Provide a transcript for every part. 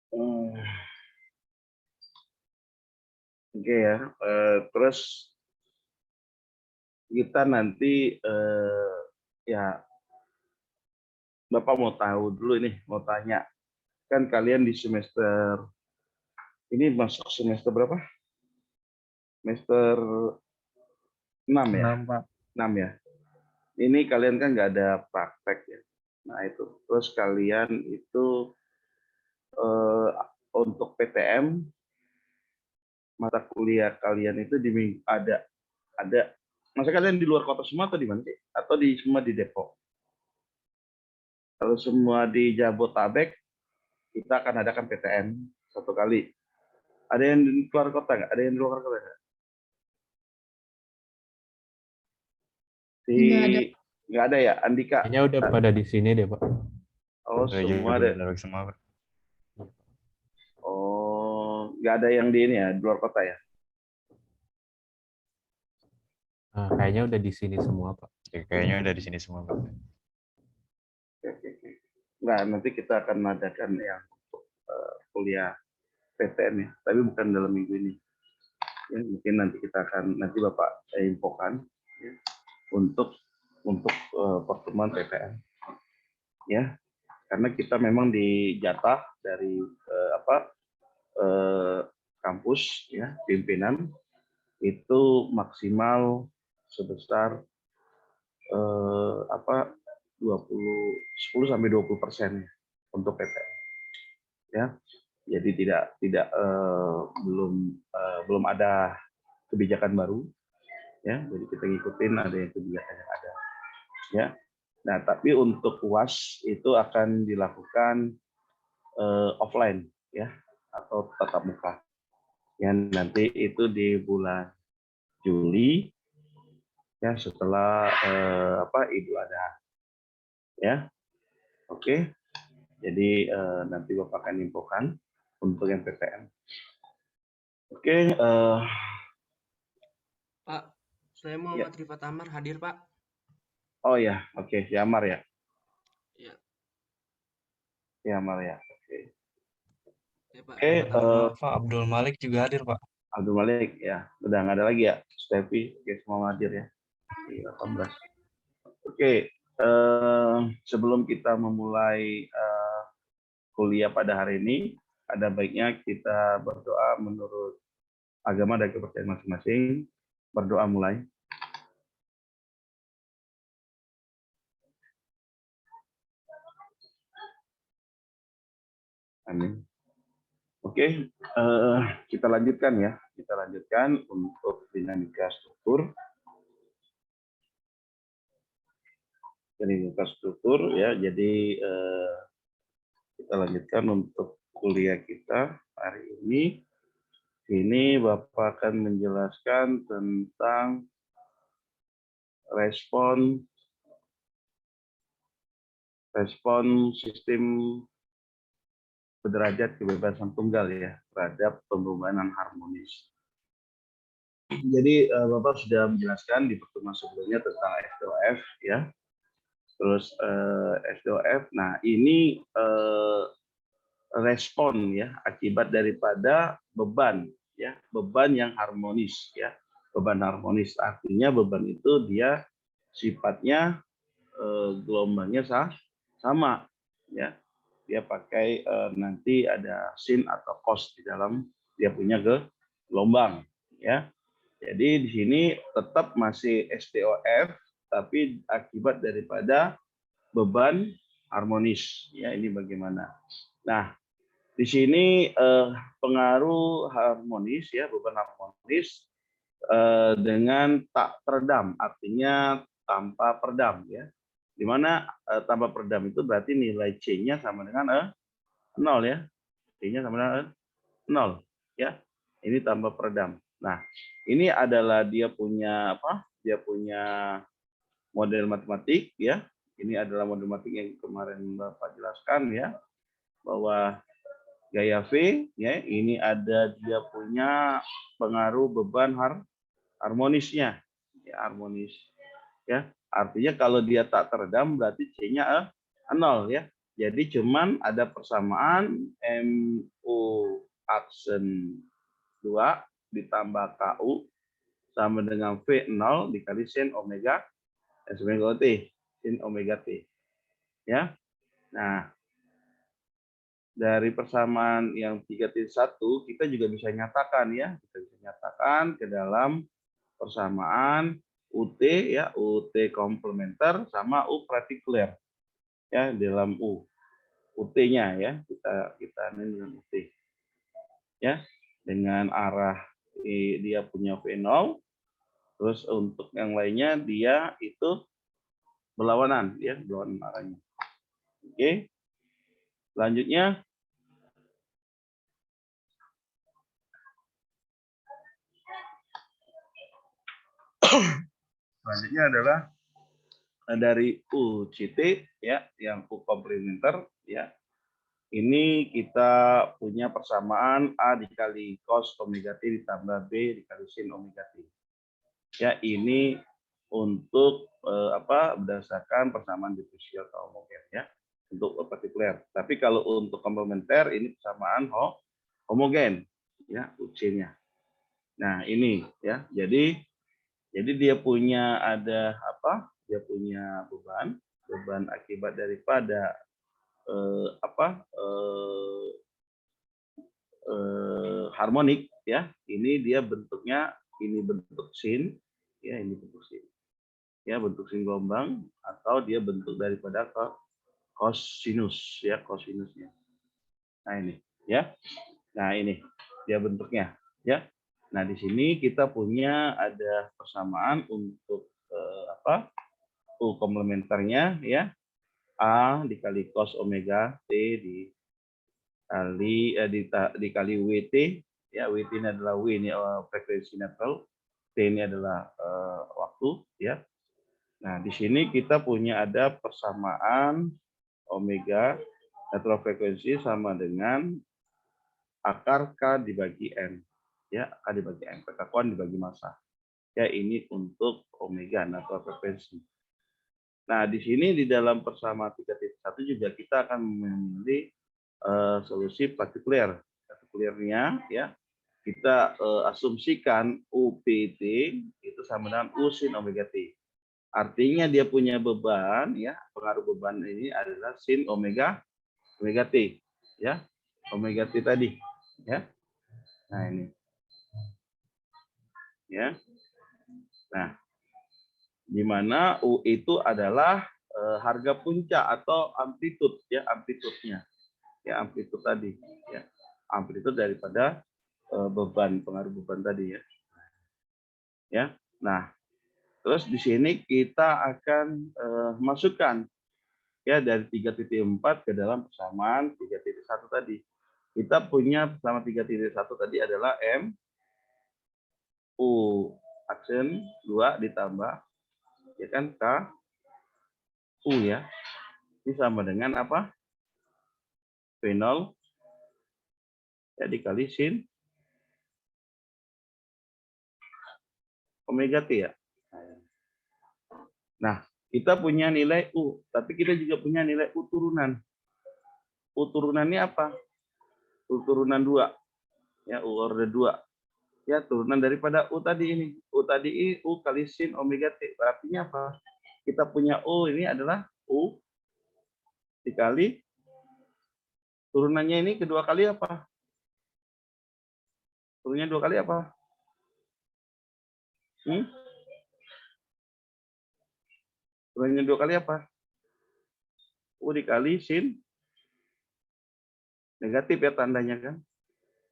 Hmm, Oke ya. Terus kita nanti ya Bapak mau tahu dulu nih, mau tanya. Kan kalian di semester ini masuk semester berapa? Semester 6 ya? 6, Pak. 6 ya. Ini kalian kan nggak ada praktek ya. Nah itu. Terus kalian itu untuk PTM mata kuliah kalian itu di ada. Masa kalian di luar kota semua atau di mana sih? Atau di semua di Depok? Kalau semua di Jabotabek, kita akan adakan PTM satu kali. Ada yang di luar kota nggak? Ada yang di luar kota nggak? Di Nggak ada. nggak ada ya, Andika? Kayaknya udah pada di sini deh, Pak. Oh semua ada. Semua. Oh nggak ada yang di ini ya, di luar kota ya? Nah, kayaknya udah di sini semua, Pak. Kayaknya udah di sini semua, Pak. Oke. Nggak, nanti kita akan mengadakan yang untuk kuliah PTN ya, tapi bukan dalam minggu ini. Ya, mungkin nanti Bapak infokan ya, untuk pertemuan PTN ya, karena kita memang dijatah dari kampus ya, pimpinan itu maksimal sebesar 10 sampai 20% ya, untuk PTN ya. Jadi tidak belum ada kebijakan baru ya. Jadi kita ngikutin ada yang kebijakan yang ada ya. Nah, tapi untuk UAS itu akan dilakukan offline ya, atau tatap muka. Yang nanti itu di bulan Juli ya, setelah Idul Adha ya. Oke. Jadi nanti Bapak akan infokan untuk yang PTN. Oke, Pak, saya Muhammad Rifat Amar hadir, Pak. oh ya, oke, Yamar ya. Ya. Yamar ya. Oke. Ya, Pak. Oke, Pak Abdul Malik juga hadir, Pak. Abdul Malik ya. Udah nggak ada lagi ya, Stevi. Oke, semua hadir ya. 18. Oke, sebelum kita memulai kuliah pada hari ini, ada baiknya kita berdoa menurut agama dan kepercayaan masing-masing. Berdoa mulai. Amin. Oke, kita lanjutkan ya. Kita lanjutkan untuk dinamika struktur. Dinamika struktur ya. Jadi kita lanjutkan untuk kuliah kita hari ini. Ini Bapak akan menjelaskan tentang respon sistem sederajat kebebasan tunggal ya terhadap pembebanan harmonis. Jadi Bapak sudah menjelaskan di pertemuan sebelumnya tentang SDOF ya. Terus SDOF. Nah, ini respon ya akibat daripada beban ya, beban yang harmonis ya. Beban harmonis artinya beban itu dia sifatnya gelombangnya sama ya. Dia pakai nanti ada sin atau cos di dalam dia punya gelombang ya. Jadi di sini tetap masih SDOF tapi akibat daripada beban harmonis ya. Ini bagaimana? Nah, di sini pengaruh harmonis ya, beban harmonis dengan tak teredam, artinya tanpa peredam ya. Di mana tanpa peredam itu berarti nilai C-nya sama dengan 0 ya. C-nya sama dengan 0 ya. Ini tanpa peredam. Nah, ini adalah dia punya apa? Dia punya model matematik ya. Ini adalah model matematik yang kemarin Bapak jelaskan ya, bahwa gaya V ya, ini ada dia punya pengaruh beban harmonisnya ya, harmonis ya. Artinya kalau dia tak teredam berarti C-nya 0 ya. Jadi cuman ada persamaan MU aksen 2 ditambah KU sama dengan V0 dikali sin omega S omega T, sin omega T. Ya. Nah, dari persamaan yang 3.1 kita juga bisa nyatakan ya, kita bisa nyatakan ke dalam persamaan UT ya, UT komplementer sama U partikuler ya dalam UT-nya ya, kita ini dengan UT ya, dengan arah dia punya V0, terus untuk yang lainnya dia itu berlawanan ya, berlawanan arahnya. Oke. Selanjutnya adalah dari UCT ya, yang U komplementer ya. Ini kita punya persamaan A dikali cos omega T ditambah B dikali sin omega T. Ya, ini untuk berdasarkan persamaan difusial atau homogen ya, untuk partikuler. Tapi kalau untuk komplementer ini persamaan homogen ya, UC-nya. Nah, ini ya. Jadi dia punya ada apa? Dia punya beban akibat daripada harmonik ya. Ini dia bentuknya, ini bentuk sin ya, ini bentuk sin ya, bentuk sin gelombang, atau dia bentuk daripada kosinus ya, kosinusnya. Nah ini ya, nah ini dia bentuknya ya. Nah di sini kita punya ada persamaan untuk U komplementernya ya, A dikali cos omega T dikali WT ya, WT ini adalah W ini frekuensi netral, T ini adalah waktu ya. Nah di sini kita punya ada persamaan omega netral frekuensi sama dengan akar K dibagi N ya, K dibagi N, kekakuan dibagi massa ya. Ini untuk omega natural frekuensi. Nah di sini di dalam persamaan 3.1 juga kita akan memilih solusi partikuler. Partikulernya ya, kita asumsikan UPT itu sama dengan U sin omega T. Artinya dia punya beban ya, pengaruh beban ini adalah sin omega T ya, omega T tadi ya. Nah ini ya. Nah, di mana U itu adalah harga puncak atau amplitude ya, amplitudenya ya, amplitude tadi ya, amplitude daripada beban, pengaruh beban tadi ya. Ya. Nah, terus di sini kita akan masukkan ya dari 3.4 ke dalam persamaan 3.1 tadi. Kita punya persamaan 3.1 tadi adalah M U aksen 2 ditambah ya kan K U ya. Ini sama dengan apa? V0 ya dikali sin omega T ya. Nah, kita punya nilai U, tapi kita juga punya nilai U turunan. U turunannya apa? U turunan 2. Ya, U order 2. Ya, turunan daripada U tadi ini. U tadi ini U kali sin omega T. Artinya apa? Kita punya U ini adalah U dikali turunannya ini kedua kali apa? Turunnya 2 kali apa? Turunnya 2 kali apa? U dikali sin negatif ya tandanya kan.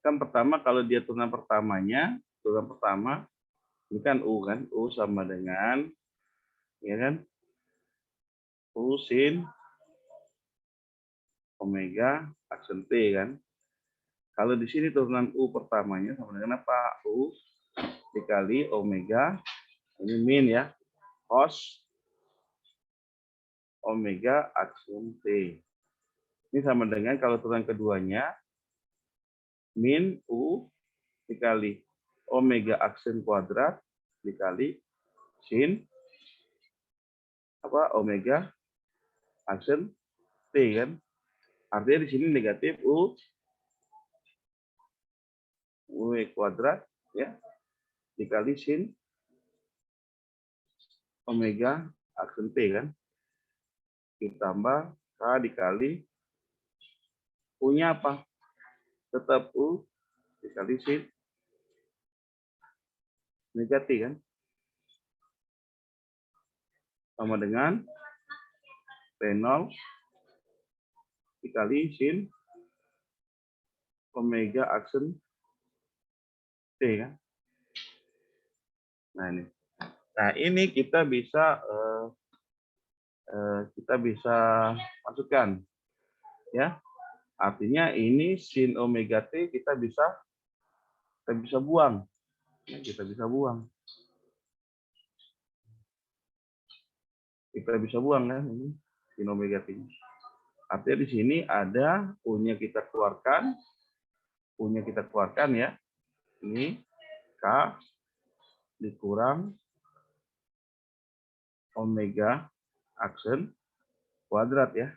Kan pertama kalau dia turunan pertamanya, turunan pertama ini kan U kan, U sama dengan ya kan, U sin omega aksen T kan. Kalau di sini turunan U pertamanya sama dengan apa? U dikali omega, ini min ya, cos omega aksen T. Ini sama dengan kalau turunan keduanya, min U dikali omega aksen kuadrat dikali sin apa omega aksen T kan. Artinya di sini negatif U kuadrat ya dikali sin omega aksen T kan. Ditambah K dikali U-nya apa? Tetap U dikali sin omega T kan. Sama dengan P0 dikali sin omega aksen T kan. Nah ini kita bisa masukkan ya. Artinya ini sin omega T kita bisa buang. Ya, kita bisa buang kan ini sin omega T. Artinya di sini ada U-nya kita keluarkan ya. Ini K dikurang omega aksen kuadrat ya.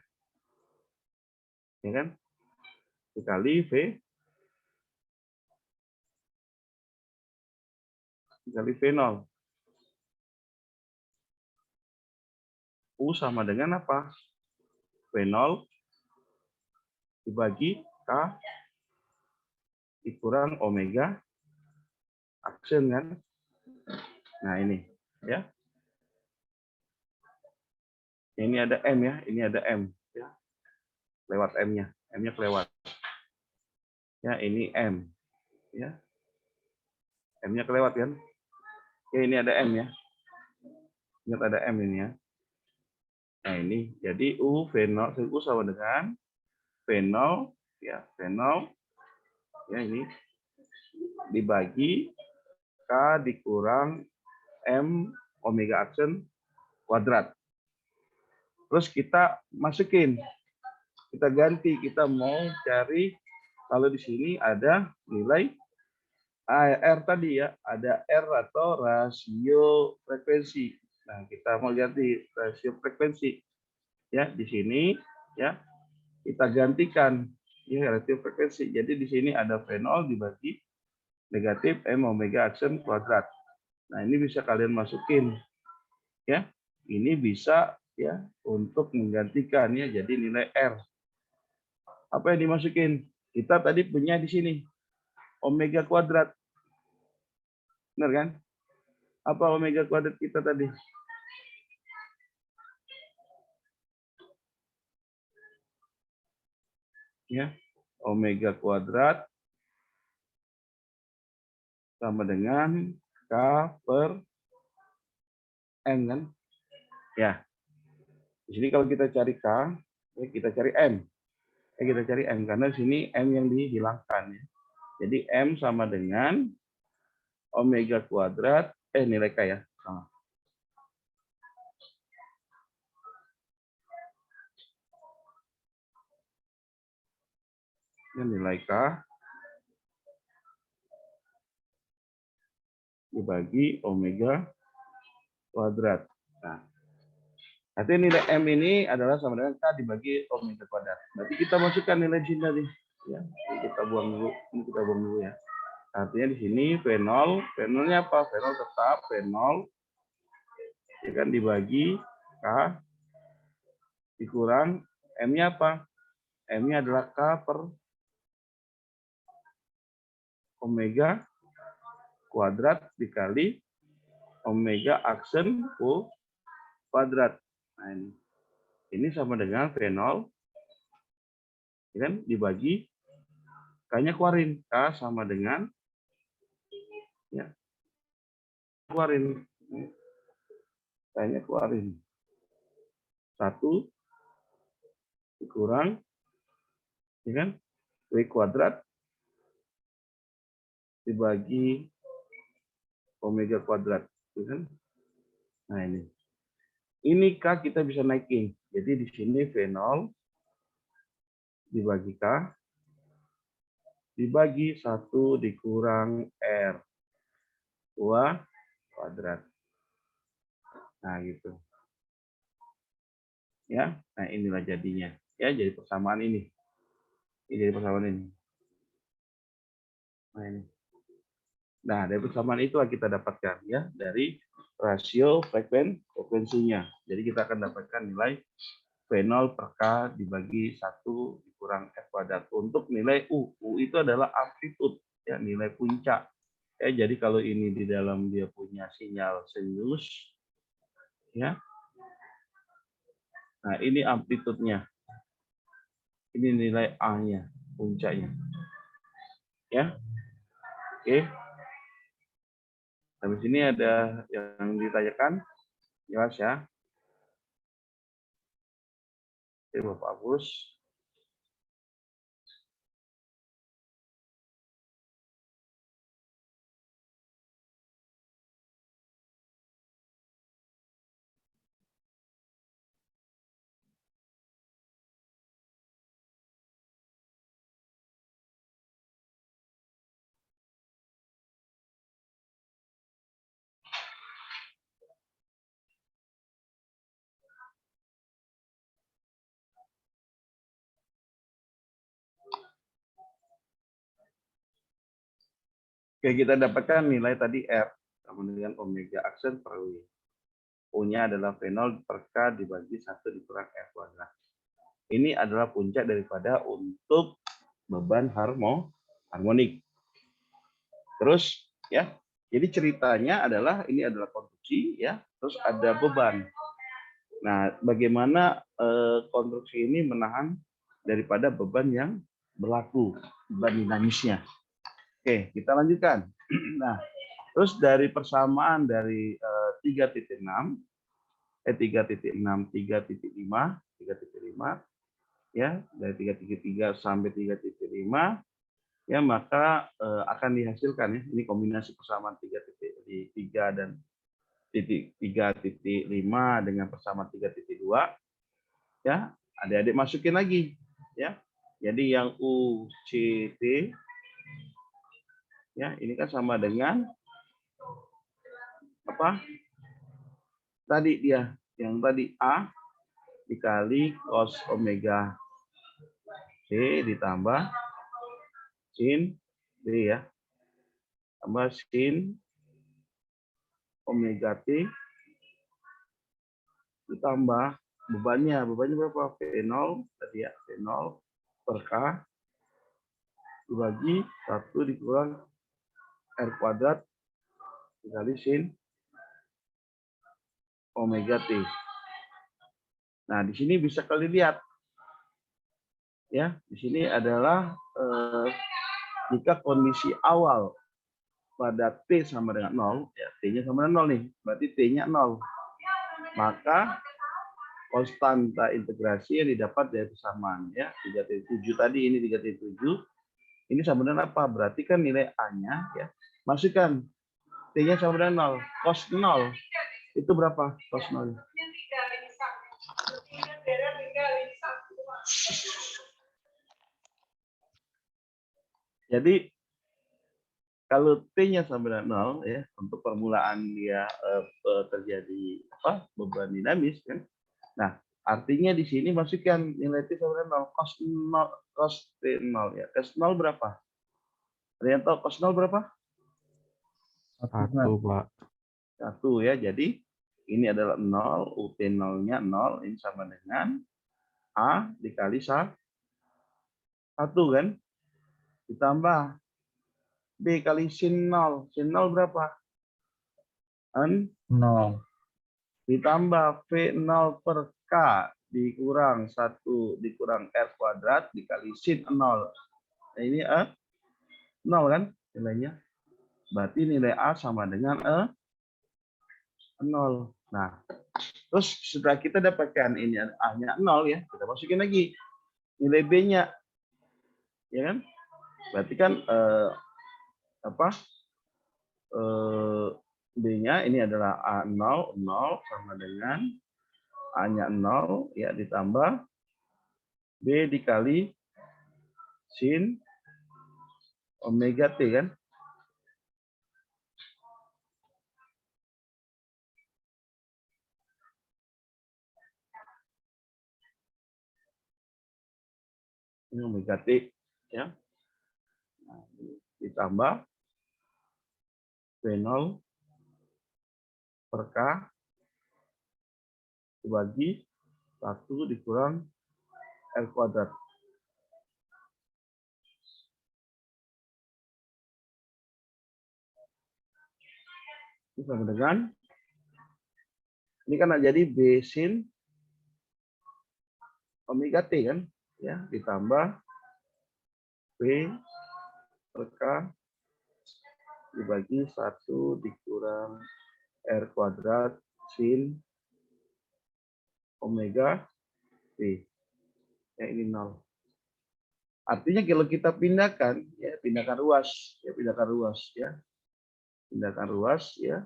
Ya kan? Dikali V0. U sama dengan apa? V0 dibagi K dikurang omega aksen kan. Nah ini ya. Ini ada M ya, ini ada M ya. Lewat M-nya. M-nya kelewat. Ya, ini M ya. M-nya kelewat kan? Oke, ini ada M ya. Ingat ada M ini ya. Nah, ini jadi U sama dengan V0 ya, V0 ya ini dibagi K dikurang M omega aksen kuadrat. Terus kita masukin, kita ganti, kita mau cari kalau di sini ada nilai R tadi ya, ada R atau rasio frekuensi. Nah, kita mau ganti rasio frekuensi. Ya, di sini ya kita gantikan ya rasio frekuensi. Jadi di sini ada V0 dibagi negatif M omega aksen kuadrat. Nah, ini bisa kalian masukin ya. Ini bisa ya untuk menggantikan ya jadi nilai R. Apa yang dimasukin? Kita tadi punya di sini omega kuadrat. Benar kan? Apa omega kuadrat kita tadi? Ya, omega kuadrat sama dengan K per M kan? Ya. Di sini kalau kita cari K, ya kita cari M. Kita cari M karena di sini M yang dihilangkan ya. Jadi M sama dengan omega kuadrat nilai K ya. Sama. Ini nilai K dibagi omega kuadrat. Nah, artinya nilai M ini adalah sama dengan K dibagi omega kuadrat. Berarti kita masukkan nilai sini tadi. Ya, kita buang dulu. Ini kita buang dulu ya. Artinya di sini V0, V0-nya apa? V0 tetap V0 ya kan dibagi K dikurang M-nya apa? M-nya adalah K per omega kuadrat dikali omega aksen kuadrat. Nah, ini sama dengan V0 ya kan dibagi K-nya keluarin. K sama dengan ya keluarin. K-nya keluarin. 1 dikurang ya kan W kuadrat dibagi omega kuadrat ya kan. Nah, ini K kita bisa naikin. Jadi di sini V0 dibagi K dibagi 1 dikurang R 2 kuadrat. Nah, gitu. Ya, nah inilah jadinya. Ya, jadi persamaan ini. Ini dari persamaan ini. Nah, ini. Nah, dari persamaan itulah kita dapatkan ya dari rasio frekuensinya. Jadi kita akan dapatkan nilai V0 per K dibagi 1 dikurang F kuadrat. Untuk nilai U. U itu adalah amplitude, ya, nilai puncak. Ya, jadi kalau ini di dalam dia punya sinyal sinus, ya. Nah, ini amplitudenya. Ini nilai A-nya, puncaknya. Ya. Oke. Habis ini ada yang ditanyakan? Jelas ya. Oke, Bapak Agus. Oke, kita dapatkan nilai tadi R sama dengan omega aksen per W. U-nya adalah V0 per K dibagi 1 dikurang R kuadrat. Ini adalah puncak daripada untuk beban harmonik. Terus ya, jadi ceritanya adalah ini adalah konstruksi ya, terus ada beban. Nah, bagaimana konstruksi ini menahan daripada beban yang berlaku, beban dinamisnya. Oke, kita lanjutkan. Nah, terus dari persamaan dari 3.6, 3.6, 3.5, 3.5, ya, dari 3.3 sampai 3.5, ya, maka akan dihasilkan ya, ini kombinasi persamaan 3 dan titik 3.5 dengan persamaan 3.2, ya, adik-adik masukin lagi, ya. Jadi yang U, C, T, ya, ini kan sama dengan apa? Tadi dia, yang tadi A dikali cos omega T ditambah sin D ya. Tambah sin omega T ditambah bebannya berapa? V0 tadi ya, V0 per K dibagi 1 dikurang R kuadrat dikali sin omega T. Nah, di sini bisa kalian lihat ya, di sini adalah jika kondisi awal pada T sama dengan 0, ya T-nya sama dengan 0 nih, berarti T-nya 0. Maka konstanta integrasi yang didapat dari persamaan ya, 3.7 tadi, ini 3.7, ini sama dengan apa? Berarti kan nilai A-nya ya, masukkan T-nya sama dengan 0, cos 0 itu berapa? Cos 0. Jadi kalau T-nya sama dengan 0 ya, untuk permulaan dia terjadi beban dinamis kan. Nah, artinya di sini masukkan nilai T sama dengan 0, cos T0 ya. Cos 0 berapa? Ada yang tahu cos 0 berapa? 1, Pak. 1 ya. Jadi ini adalah 0, UT0-nya 0, ini sama dengan A dikali 1 kan? Ditambah B kali sin 0. Sin 0 berapa? 0. Ditambah V0 per K dikurang 1 dikurang R kuadrat dikali sin 0. Nah, ini 0 kan nilainya. Berarti nilai A sama dengan 0. Nah, terus setelah kita dapatkan ini A-nya 0 ya, kita masukin lagi nilai B-nya. Ya kan? Berarti kan B-nya ini adalah A0, 0 sama dengan A-nya 0 ya, ditambah B dikali sin omega T kan. Ini omega T ya. Nah, ditambah V0 per K dibagi 1 dikurang R kuadrat. Ini sama dengan, ini kan jadi B sin omega T kan, ya, ditambah V per K dibagi 1 dikurang R kuadrat sin omega T. Ya, ini 0. Artinya kalau kita pindahkan, ya, pindahkan ruas, ya, pindahkan ruas, ya. Pindahkan ruas, ya.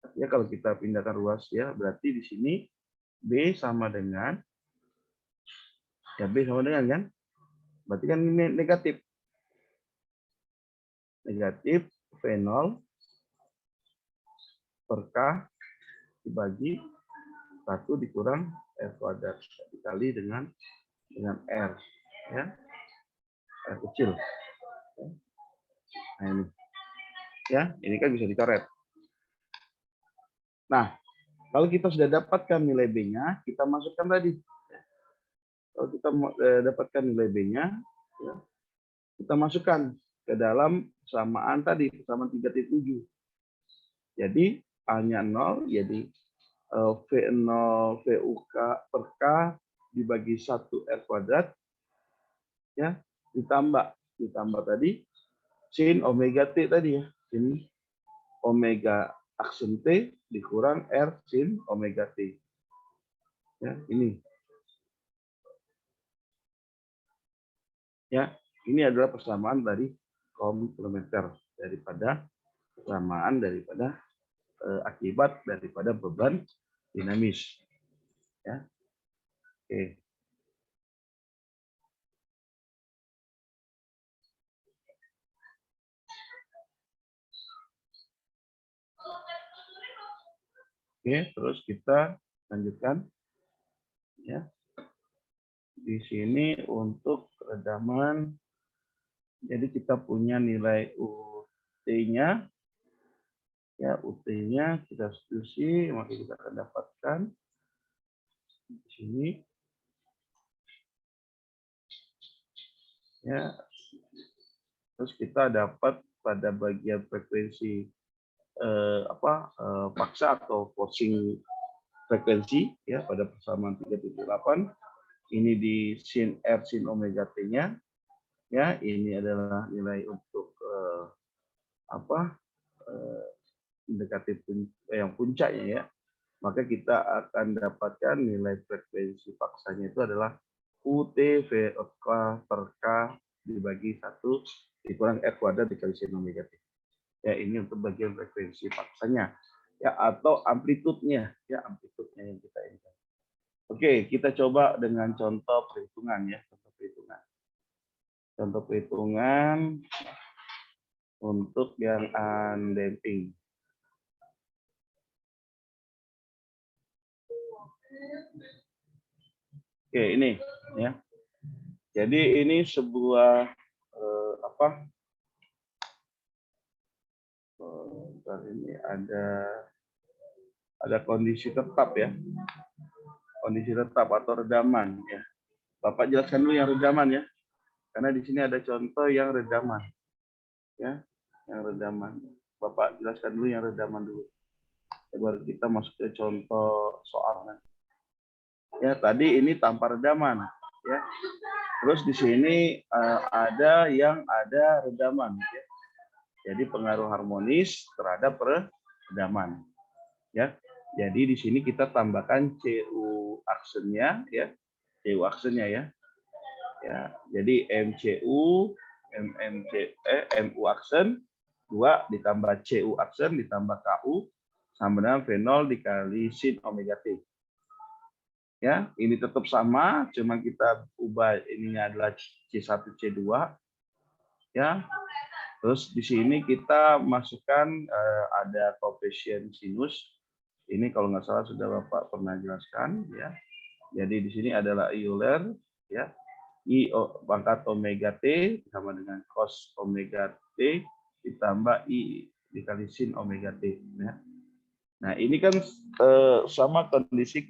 Artinya kalau kita pindahkan ruas, ya, berarti di sini B sama dengan, ya, B sama dengan, kan? Berarti kan ini negatif. Negatif V0 per K dibagi 1 dikurang R kuadrat dikali dengan R, ya, R kecil. Nah, ini, ya, ini kan bisa dicoret. Nah, kalau kita sudah dapatkan nilai B-nya, kita masukkan tadi. Kalau kita dapatkan nilai B-nya, ya, kita masukkan ke dalam persamaan tadi, persamaan 3,7. Jadi A-nya 0, jadi V0 VUK per K dibagi 1 R kuadrat, ya, ditambah tadi sin omega T tadi, ya, sin omega aksen T dikurang R sin omega T. Ya, ini. Ya, ini adalah persamaan dari komplementer daripada persamaan daripada akibat daripada beban dinamis. Ya. Oke. Oke, terus kita lanjutkan. Ya. Di sini untuk redaman, jadi kita punya nilai UT-nya, ya, UT-nya kita substitusi, maka kita akan dapatkan di sini, ya, terus kita dapat pada bagian frekuensi paksa atau forcing frekuensi, ya, pada persamaan 3,8 ini di sin R sin omega T-nya, ya, ini adalah nilai untuk mendekati yang puncaknya, ya, maka kita akan dapatkan nilai frekuensi paksanya itu adalah UT VK per K dibagi 1 dikurang R kuadrat dikali sin omega T. Ya, ini untuk bagian frekuensi paksanya, ya, atau amplitudenya, ya, amplitudenya yang kita inginkan. Oke, kita coba dengan contoh perhitungan, ya, contoh perhitungan untuk yang undamping. Oke, ini, ya. Jadi ini sebuah ini ada kondisi tetap, ya, kondisi tetap atau redaman, ya. Bapak jelaskan dulu yang redaman, ya, karena di sini ada contoh yang redaman, ya, yang redaman. Bapak jelaskan dulu yang redaman dulu, baru kita masuk ke contoh soalnya. Ya, tadi ini tanpa redaman, ya. Terus di sini ada yang ada redaman, ya. Jadi pengaruh harmonis terhadap redaman, ya. Jadi di sini kita tambahkan CU aksennya, ya, CU aksennya, ya. Ya, jadi MCU, MU aksen 2 ditambah CU aksen ditambah KU sama dengan V0 dikali sin omega T. Ya, ini tetap sama, cuma kita ubah ininya adalah C1 C2, ya. Terus di sini kita masukkan ada koefisien sinus. Ini kalau nggak salah sudah Bapak pernah jelaskan, ya. Jadi di sini adalah Euler, ya. pangkat omega T sama dengan cos omega T ditambah I dikali sin omega T. Ya. Nah, ini kan sama kondisi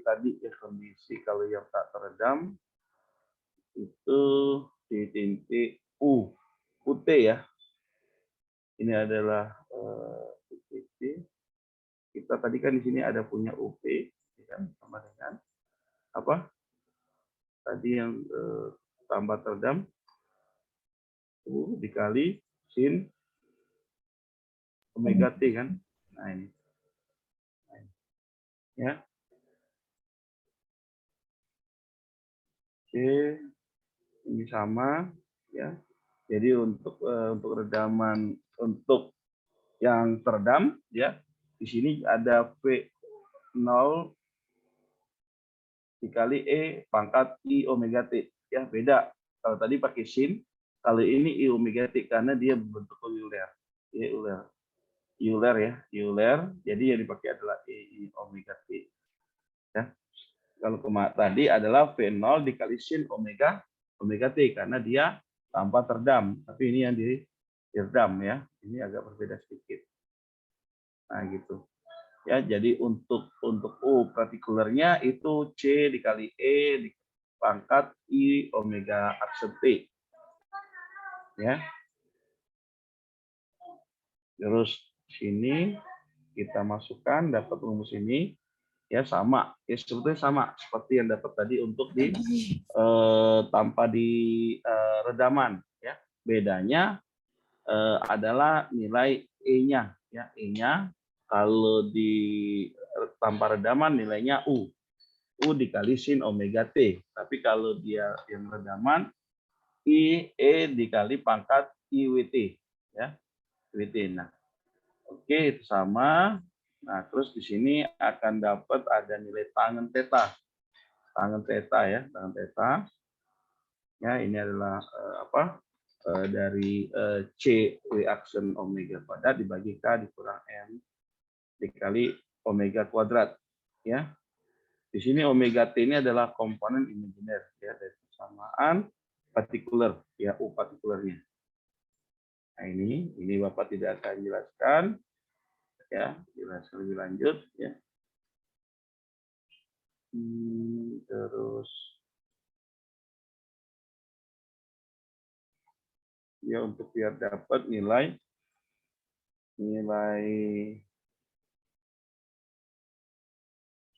tadi ya, kondisi kalau yang tak teredam itu di titik UT ya. Ini adalah UT. Kita tadi kan di sini ada punya UP, ya kan, sama dengan apa? Tadi yang tambah teredam U dikali sin omega T kan. Nah, ini. Ya. Oke, ini sama ya. Jadi untuk redaman untuk yang teredam ya, di sini ada V0 dikali E pangkat I omega T ya, beda. Kalau tadi pakai sin, kalau ini I omega T karena dia berbentuk euler. Ya, euler ya, euler. Jadi yang dipakai adalah I omega T. Ya. Kalau tadi adalah V0 dikali sin omega T karena dia tanpa teredam, tapi ini yang diredam ya. Ini agak berbeda sedikit. Nah, gitu. Ya, jadi untuk U partikulernya itu C dikali E pangkat I omega aksen T. Ya. Terus sini kita masukkan dapat rumus ini ya, sama. Ya sebetulnya sama seperti yang dapat tadi untuk tanpa di redaman ya. Bedanya adalah nilai E-nya ya. E-nya kalau di tanpa redaman nilainya U dikali sin omega T. Tapi kalau dia yang redaman E dikali pangkat IWT ya. IWT. Nah, oke, itu sama. Nah, terus di sini akan dapat ada nilai tangen theta. Tangen theta ya, tangen theta. Ya, ini adalah dari C W aksen omega kuadrat dibagi K dikurang M dikali omega kuadrat ya. Di sini omega T ini adalah komponen imajiner ya dari persamaan partikular ya, U partikulernya. Nah, ini Bapak tidak akan jelaskan ya, jelaskan lebih lanjut ya. Terus ya, untuk biar dapat nilai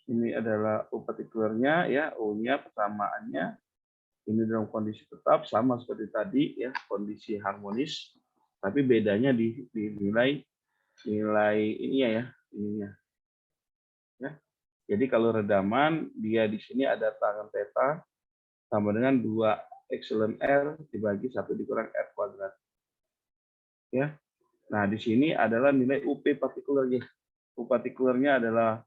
ini adalah U partikulernya ya, U-nya persamaannya ini dalam kondisi tetap sama seperti tadi ya, kondisi harmonis, tapi bedanya di nilai ininya ya, ininya. Ya. Jadi kalau redaman dia di sini ada tangen theta sama dengan 2 epsilon R dibagi 1 dikurang R kuadrat. Ya. Nah, di sini adalah nilai UP partikulernya. U partikulernya adalah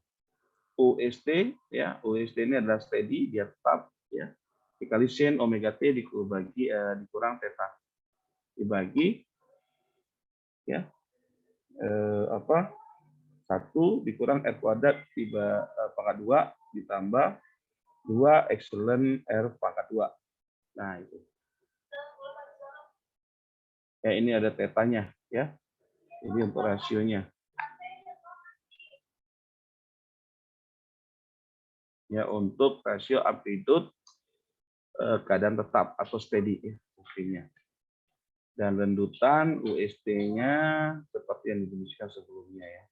UST ya. UST ini adalah steady, dia tetap ya. Dikali sin omega T dikurang theta. Dibagi ya 1 dikurang R kuadrat pangkat 2 ditambah 2 epsilon R pangkat 2. Nah, itu. Ya, ini ada tetanya ya. Ini untuk rasionya. Ya, untuk rasio amplitude keadaan tetap atau steady ya, UP-nya. Dan rendutan UST-nya seperti yang dirumuskan sebelumnya ya.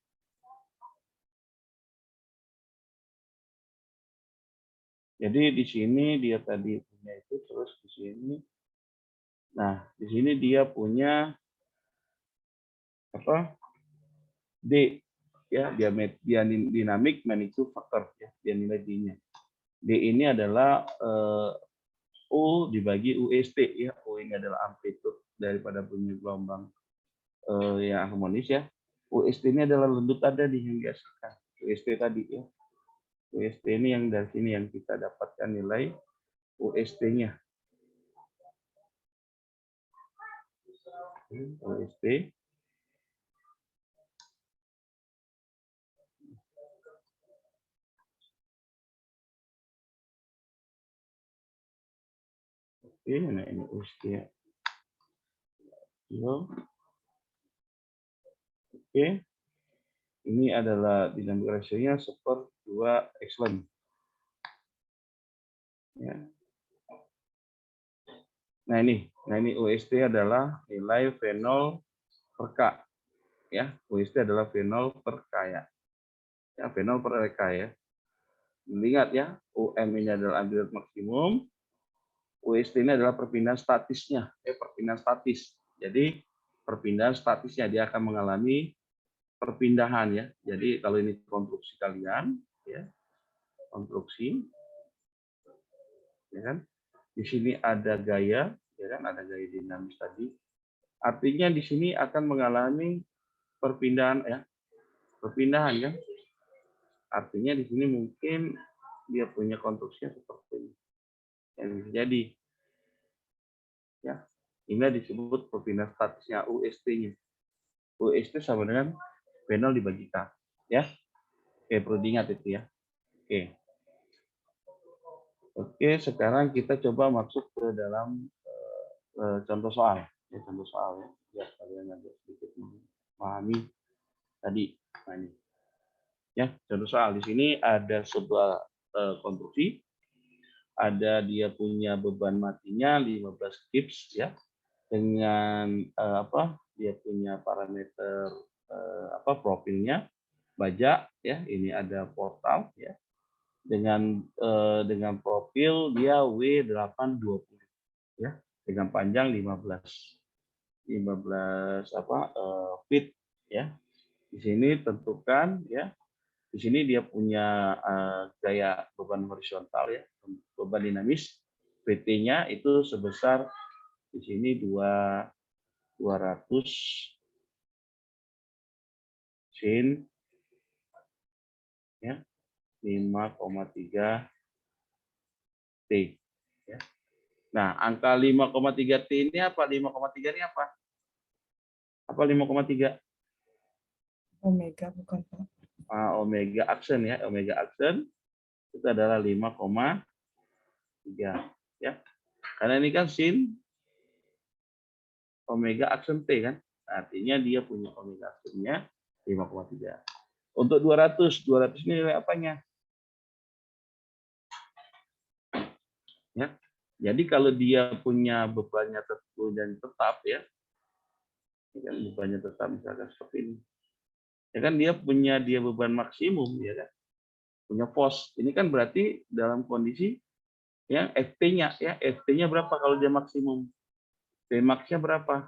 Jadi di sini dia tadi punya itu, terus di sini. Nah, di sini dia punya apa? D ya, dinamik magnitude factor ya, dia nilai D-nya. D ini adalah U dibagi UST ya. U ini adalah amplitude daripada bunyi gelombang yang harmonis ya. UST ini adalah rendutan tadi yang dihasilkan. UST tadi ya. UST ini yang dari sini yang kita dapatkan nilai UST-nya. UST Oke, nah ini UST ya. Oke, ini adalah dynamic ratio-nya 1/2 excellent. Ya. Nah ini UST adalah nilai V0 per K. Ya, UST adalah V0 per K ya. Ya, V0 per K ya. Ingat ya, UM ini adalah amplitude maksimum, UST ini adalah perpindahan statisnya, perpindahan statis. Jadi perpindahan statisnya dia akan mengalami perpindahan ya. Jadi kalau ini konstruksi kalian, ya, konstruksi, ya kan? Di sini ada gaya, ya kan? Ada gaya dinamis tadi. Artinya di sini akan mengalami perpindahan ya, perpindahan kan? Artinya di sini mungkin dia punya konstruksinya seperti ini. Yang bisa jadi, ya, ini disebut perpindahan statisnya UST-nya. UST sama dengan V0 dibagi K, ya. Oke, perlu diingat itu ya. Oke. Oke, sekarang kita coba masuk ke dalam contoh soal. Ya, contoh soal ya. Biar kalian agak sedikit memahami tadi. Nah, ini. Ya, contoh soal. Di sini ada sebuah konstruksi. Ada dia punya beban matinya 15 kips ya. Dengan dia punya parameter profilnya baja ya. Ini ada portal ya. Dengan profil dia W820 ya, dengan panjang 15 feet ya. Di sini tentukan ya. Di sini dia punya gaya beban horizontal ya, beban dinamis. PT-nya itu sebesar di sini 200 sin ya, 5,3 T ya. Nah, angka 5,3 T ini apa? 5,3 ini apa? Apa 5,3? Omega bukan Pak. Omega aksen ya. Omega aksen itu adalah 5,3 ya. Karena ini kan sin omega aksen T kan. Artinya dia punya omega aksennya 5,3. Untuk 200 ini nilai apanya? Ya. Jadi kalau dia punya bebannya tentu dan tetap ya. Ini kan bebannya tetap misalkan seperti ini. Ya kan dia punya beban maksimum ya kan. Punya force. Ini kan berarti dalam kondisi ya FT-nya ya, FT-nya berapa kalau dia maksimum? Vmax-nya berapa?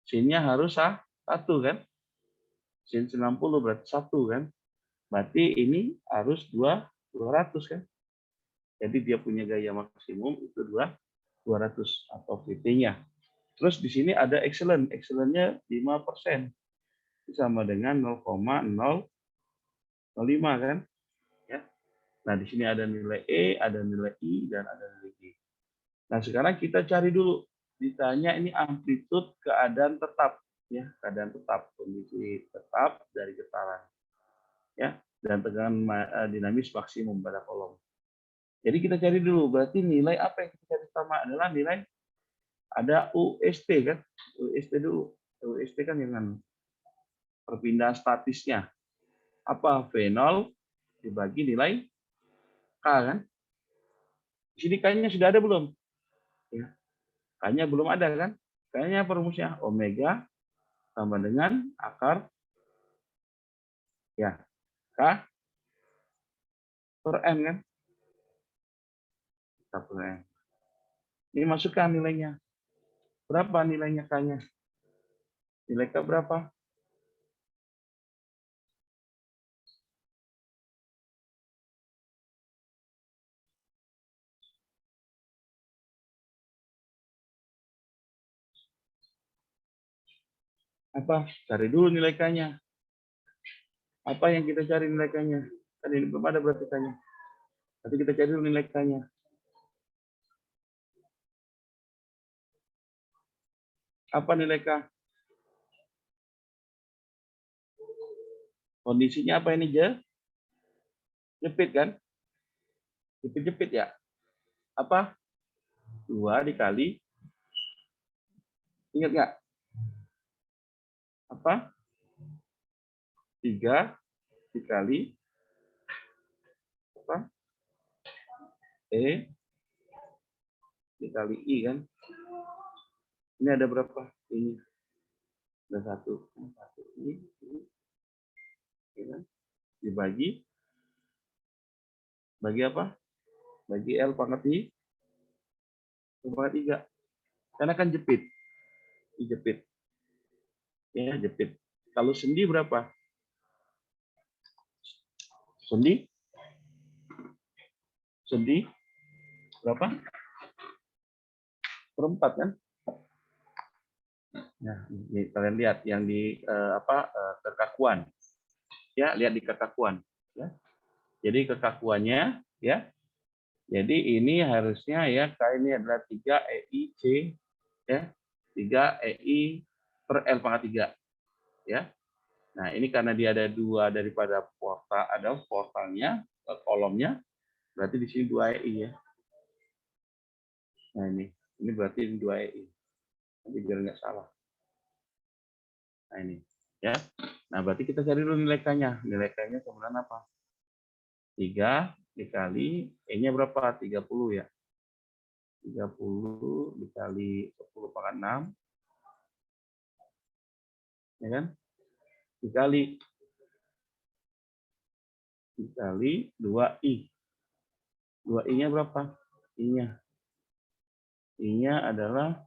Sin-nya harus 1 kan? Sin 90 berarti 1 kan? Berarti ini harus 200 kan? Jadi dia punya gaya maksimum itu 200 atau VT-nya. Terus di sini ada excellent. Excellent-nya 5%. Itu sama dengan 0,005 kan? Ya. Nah, di sini ada nilai E, ada nilai I, dan ada nilai G. Nah, sekarang kita cari dulu. Ditanya ini amplitude keadaan tetap. Ya, keadaan tetap. Kondisi tetap dari getaran. Ya, dan tegangan dinamis maksimum pada kolom. Jadi kita cari dulu, berarti nilai apa yang kita cari pertama adalah nilai ada UST kan? UST dulu. UST kan dengan perpindahan statisnya. Apa? V0 dibagi nilai K kan? Di sini K-nya sudah ada belum? Ya. K-nya belum ada kan? K-nya apa rumusnya? Omega sama dengan akar ya K per M kan? K per M. Ini masukkan nilainya. Berapa nilainya K-nya? Nilai K berapa? Apa? Cari dulu nilai K-nya. Apa yang kita cari nilai K-nya? Kan ini belum ada berarti K-nya. Nanti kita cari dulu nilai K-nya. Apa nilai K? Kondisinya apa ini, jepit kan? Jepit-jepit ya. apa? 2 dikali, ingat nggak? Apa? 3 dikali apa? E dikali I kan? Ini ada berapa? Ini ada 1. 1 ini, ya kan? Dibagi apa? Bagi L pangkat I pangkat 3. Karena kan jepit. Dijepit. Ya, jepit. Kalau sendi berapa? Sendi? Sendi berapa? Perempat kan? Nah, ini kalian lihat yang di kekakuan. Ya, lihat di kekakuan. Ya. Jadi kekakuannya, ya. Jadi ini harusnya ya K ini adalah 3 EI C, ya. 3 EI per L pangkat 3, ya. Nah, ini karena dia ada 2 daripada portal, ada portalnya, kolomnya, berarti di sini 2 EI ya. Nah, ini berarti ini 2 EI. Nanti biar nggak salah. Nah, ini, ya. Nah, berarti kita cari dulu nilai K-nya. Nilai K-nya kemudian apa? 3 dikali E-nya berapa? 30 ya. 30 dikali 10 pangkat 6. Ya kan? Dikali 2I. 2I-nya berapa? I-nya adalah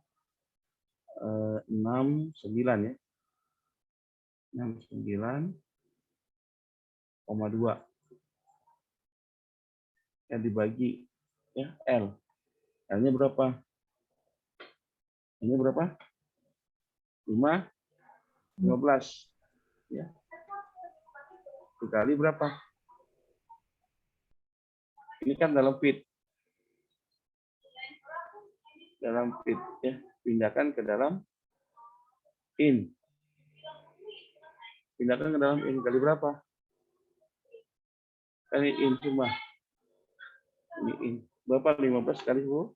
69 ya. 69,2. Yang dibagi ya L. L-nya berapa? L-nya berapa? 15 ya. Dikali berapa? Ini kan dalam feet. Dalam feet ya. Pindahkan ke dalam in. Pindahkan ke dalam in kali berapa? Kali in cuma. Ini in. Berapa? 15 kali 10?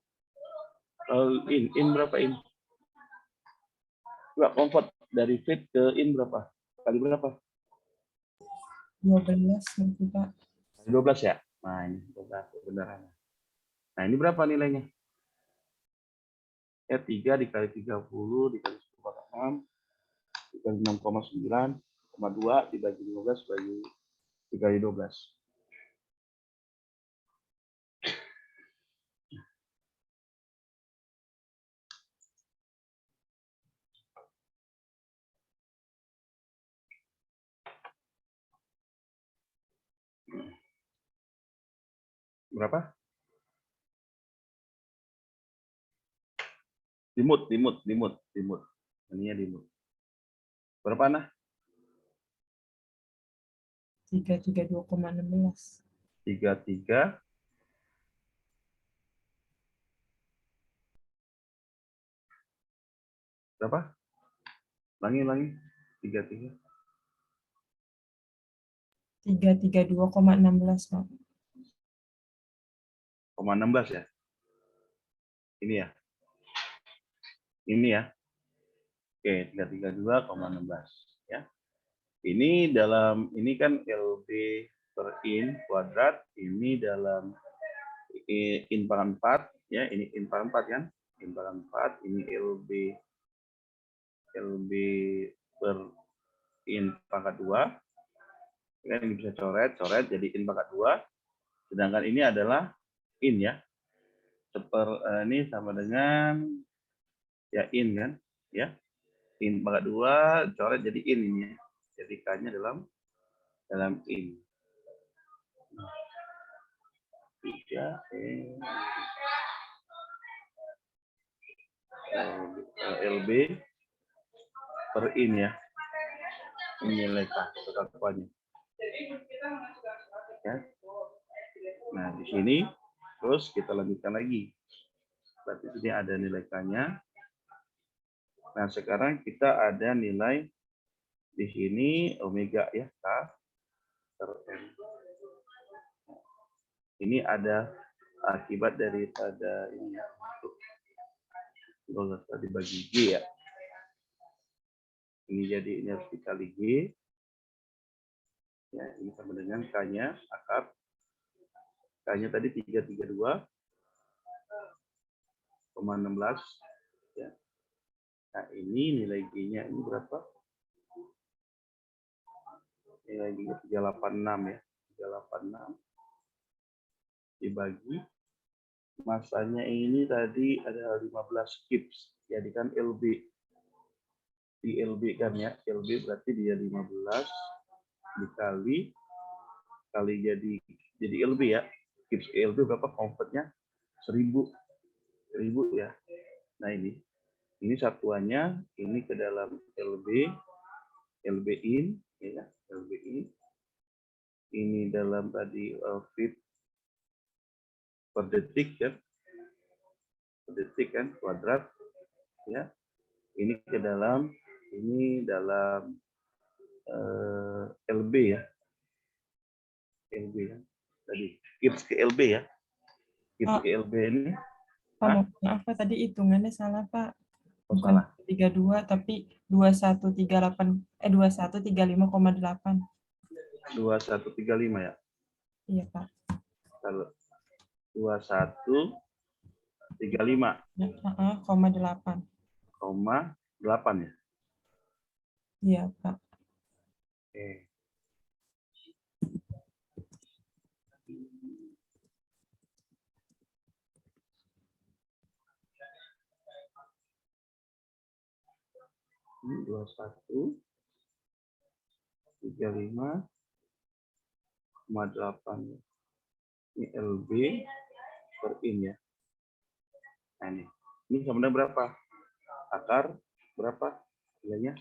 Kalau in berapa in? Coba convert dari feet ke in berapa? Kali berapa? 12 nanti, Pak. 12 ya? Nah, ini benar. Nah, ini berapa nilainya? Ya, 3 dikali 30 dikali 10,6 dikali 6,9,2 dibagi 15 bagi dikali 12. Berapa? Dimut. Ininya dimut. Berapa nah? 332,16. 33 berapa? Ulangi. 33 332,16, Pak. 16 ya. Ini ya. Oke, 332,16 ya. Ini kan LB per in kuadrat, ini dalam in pangkat 4 ya, ini in pangkat 4 kan? In pangkat 4, ini LB per in pangkat 2. Kan ini bisa coret jadi in pangkat 2. Sedangkan ini adalah in ya. Ini sama dengan ya in kan? Ya. In pangkat 2 coret jadi in ini ya. Jadi K-nya dalam in. 3 LB per in ya. Ini nilai kekakuannya. Ya. Nah, di sini terus kita lanjutkan lagi. Berarti ini ada nilai K-nya. Nah, sekarang kita ada nilai di sini omega ya, K per M. Ini ada akibat daripada ini ya, kalau tadi bagi G ya. Ini jadi ini harus dikali G. Ya, ini sama dengan K-nya, akar. K-nya tadi 332,16. Ya. Nah, ini nilai G-nya ini berapa? Nilai G-nya 386 ya. 386 dibagi masanya ini tadi ada 15 kips. Jadi kan LB. Di LB kan ya. LB berarti dia 15 dikali jadi LB ya. Kips ke LB berapa? Convertnya 1000 ya. Nah ini satuannya ini ke dalam LB in ya, LB in. Ini dalam tadi feet per detik ya. Per detik kan kuadrat ya. Ini ke dalam LB ya. LB ya. Tadi kips ke LB ya. Kips Pak. ke LB ini. Pak, maaf Pak, tadi hitungannya salah Pak. Oh, Bukan salah. 32 tapi 2135,8. 2135 ya. Iya Pak. Kalau 2135,8 Ya, 0,8. ya. Iya Pak. Oke. Ini 2135,8. Ini LB per in ya. Nah ini sebenarnya berapa? Akar berapa nilainya?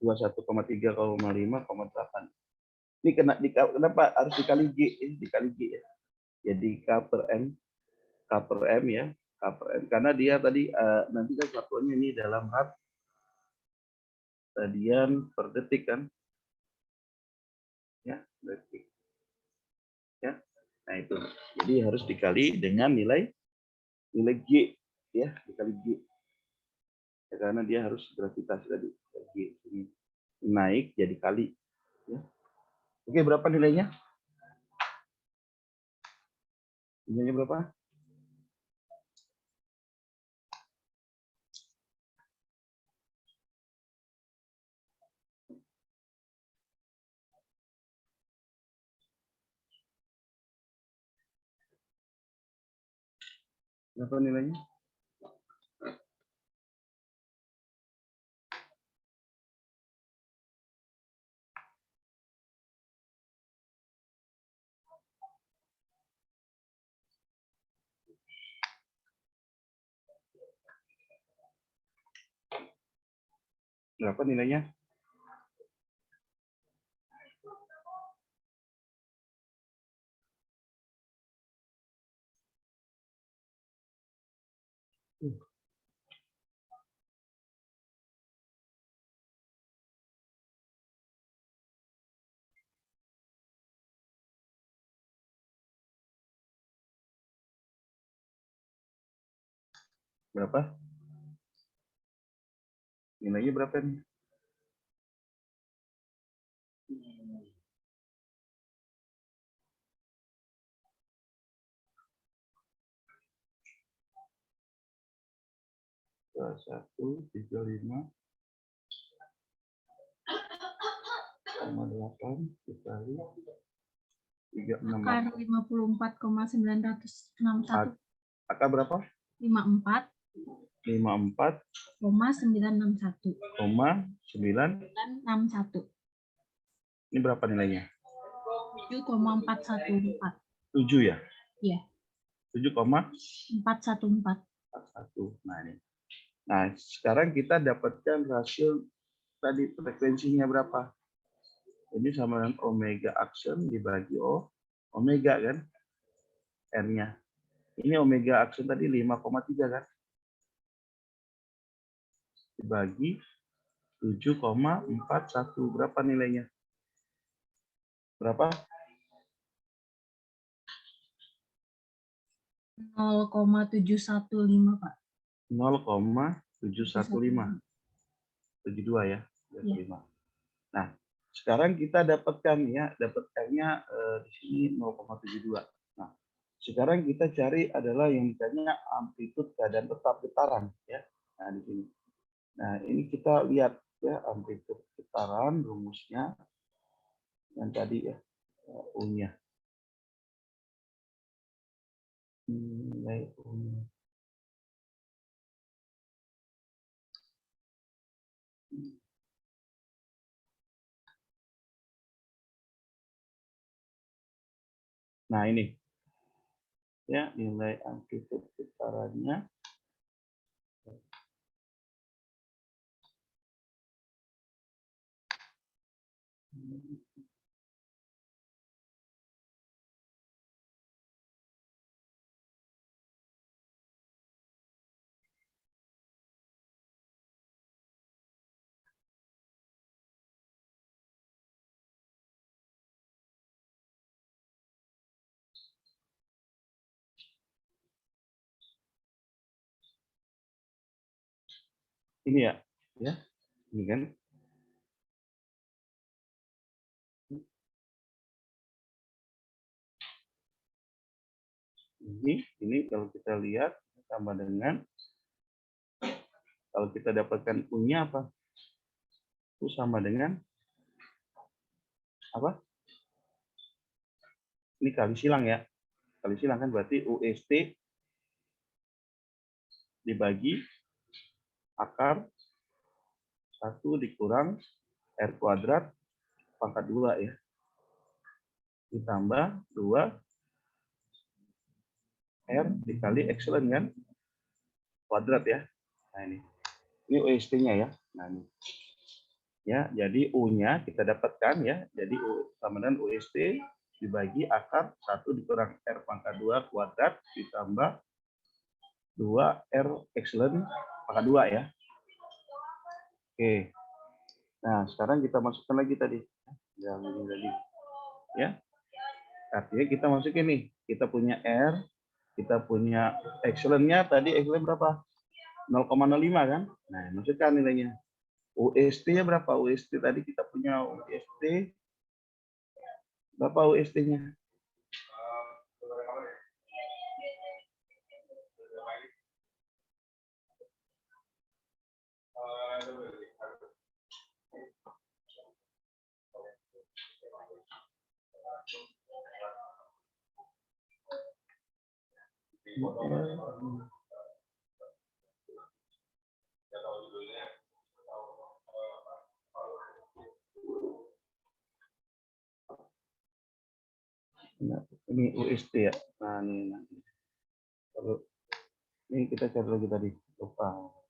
21,3,5,8. Ini kenapa harus dikali G? Ini dikali G ya. Jadi K per M ya. K per M karena dia tadi nanti kan satuannya ini dalam radian per detik kan. Ya, detik. Ya. Nah itu. Jadi harus dikali dengan nilai G ya, dikali G. Ya, karena dia harus gravitasi tadi. G ini naik jadi kali ya. Oke, berapa nilainya? Nilainya berapa? Berapa nilainya? Berapa nilainya? Berapa? Nilainya berapa nih? Satu 35,8 dikali 36. Akar 54,961. Akar berapa? 54,961. 54,961. Ini berapa nilainya? 7,414. 7 ya? Iya. 7,414. 414. Nah ini. Nah sekarang kita dapatkan rasio tadi frekuensinya berapa? Ini sama dengan omega action dibagi omega kan? R-nya. Ini omega action tadi 5,3 kan? Dibagi 7,41. Berapa nilainya? Berapa? 0,715 Pak. 0,715. 72 ya. Iya. 75. Nah, sekarang kita dapatkan ya, dapatkannya di sini 0,72. Nah, sekarang kita cari adalah yang ditanya amplitude keadaan tetap getaran ya. Nah, di sini. Nah, ini kita lihat ya amplitude getaran rumusnya yang tadi ya, U-nya. Nilai U-nya. Nah, ini ya nilai amplitude getarannya. Ini ya, ini kan. Ini kalau kita lihat sama dengan kalau kita dapatkan U-nya apa? U sama dengan apa? Ini kali silang ya. Kali silang kan berarti UST dibagi akar 1 dikurang R kuadrat pangkat 2 ya. Ditambah 2 R dikali epsilon kan kuadrat ya. Nah ini UST-nya ya. Nah ini. Ya, jadi U-nya kita dapatkan ya. Jadi U sama dengan UST dibagi akar 1 dikurang R pangkat 2 kuadrat ditambah 2 R epsilon pangkat 2 ya. Oke. Nah, sekarang kita masukkan lagi tadi. Yang ini tadi. Ya. Artinya kita masukin nih. Kita punya R, kita punya epsilonnya tadi epsilon berapa? 0,05 kan? Nah, masukkan nilainya. UST-nya berapa? UST tadi kita punya UST. Berapa UST-nya? Nah, ini UST ya. Nah, ini. Kalau ini kita cari lagi tadi. Lupa.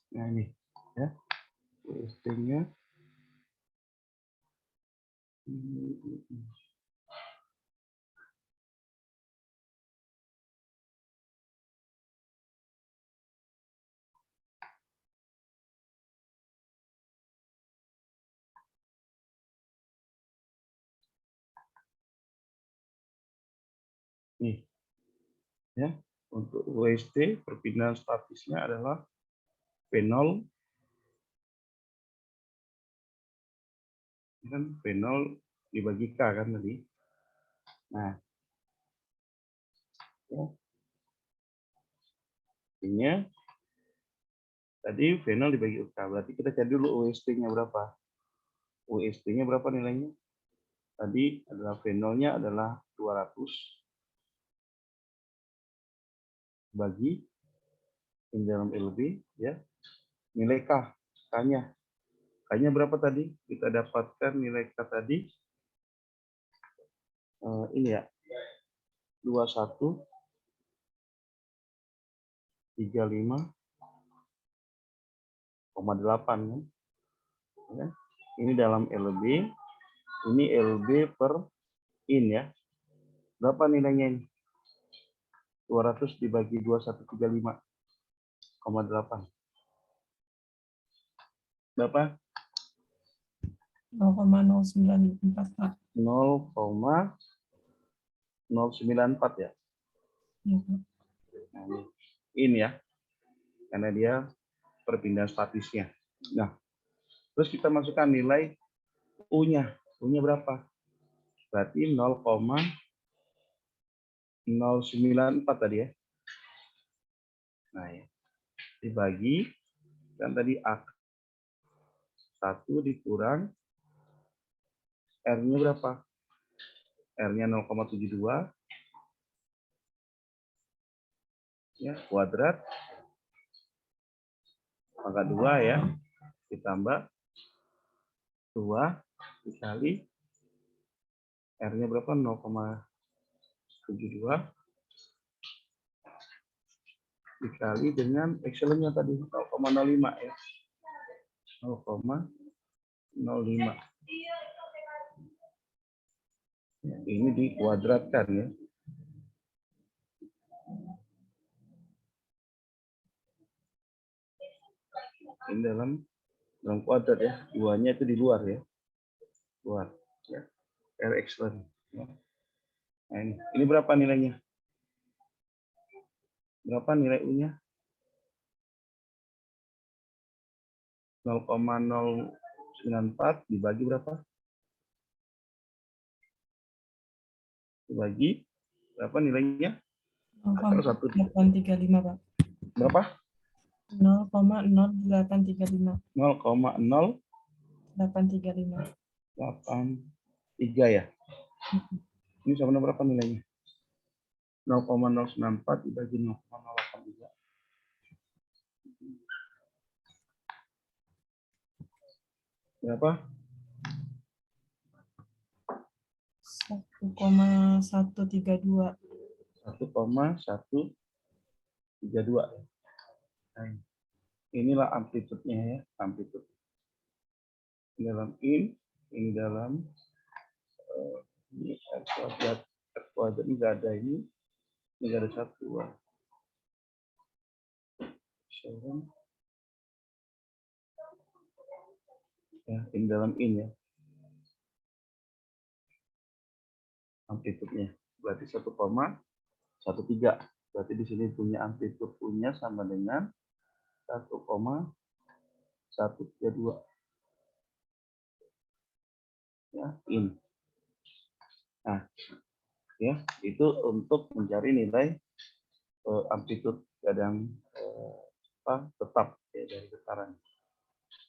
Nah, ini ya. UST-nya nih ya. Untuk UST perpindahan statisnya adalah P0 kan P0 dibagi K kan tadi. Nah, ya. Artinya tadi V0 dibagi UK. Berarti kita cari dulu UST-nya berapa. UST-nya berapa nilainya? Tadi adalah V0-nya adalah 200 bagi ini dalam LB ya. Nilai K, K-nya. K-nya berapa tadi? Kita dapatkan nilai K tadi ini ya. 2135,8 kan? Ya. Ini dalam LB, ini LB per in ya. Berapa nilainya ini? 200 dibagi 2135,8. Berapa? 0,094, Pak. 0,094 ya. Iya, Pak. Nah, ini ya. Karena dia perpindahan statisnya. Nah, terus kita masukkan nilai U-nya. U-nya berapa? Berarti 0,094 tadi ya. Nah, ya. Dibagi, kan tadi A1 dikurang R-nya berapa? R-nya 0,72 ya, kuadrat pangkat 2 ya, ditambah 2 dikali R-nya berapa? 0,72 dikali dengan epsilonnya tadi 0,05 ya. 0,05. Ya, ini dikuadratkan ya. Ini dalam kuadrat ya. Duanya itu di luar ya. Luar ya. R epsilon. Ya. Nah, ini berapa nilainya? Berapa nilai U-nya? 0,094 dibagi berapa? Dibagi berapa nilainya? 0,0835, Pak. Berapa? 0,0835. 0,0835 ya. Ini sama dengan berapa nilainya? 0,094 dibagi 0,083. Berapa? 1,132. 1,132. Nah, inilah amplitude-nya ya, amplitude. Ini dalam ini dalam ini R kuadrat ini nggak ada ini nggak ada satuan. Ya, ini dalam ya. Amplitude-nya berarti 1,13. Berarti di sini punya amplitude punya sama dengan 1,132. Ya, in. Nah, ya, itu untuk mencari nilai amplitude kadang tetap ya, dari getaran.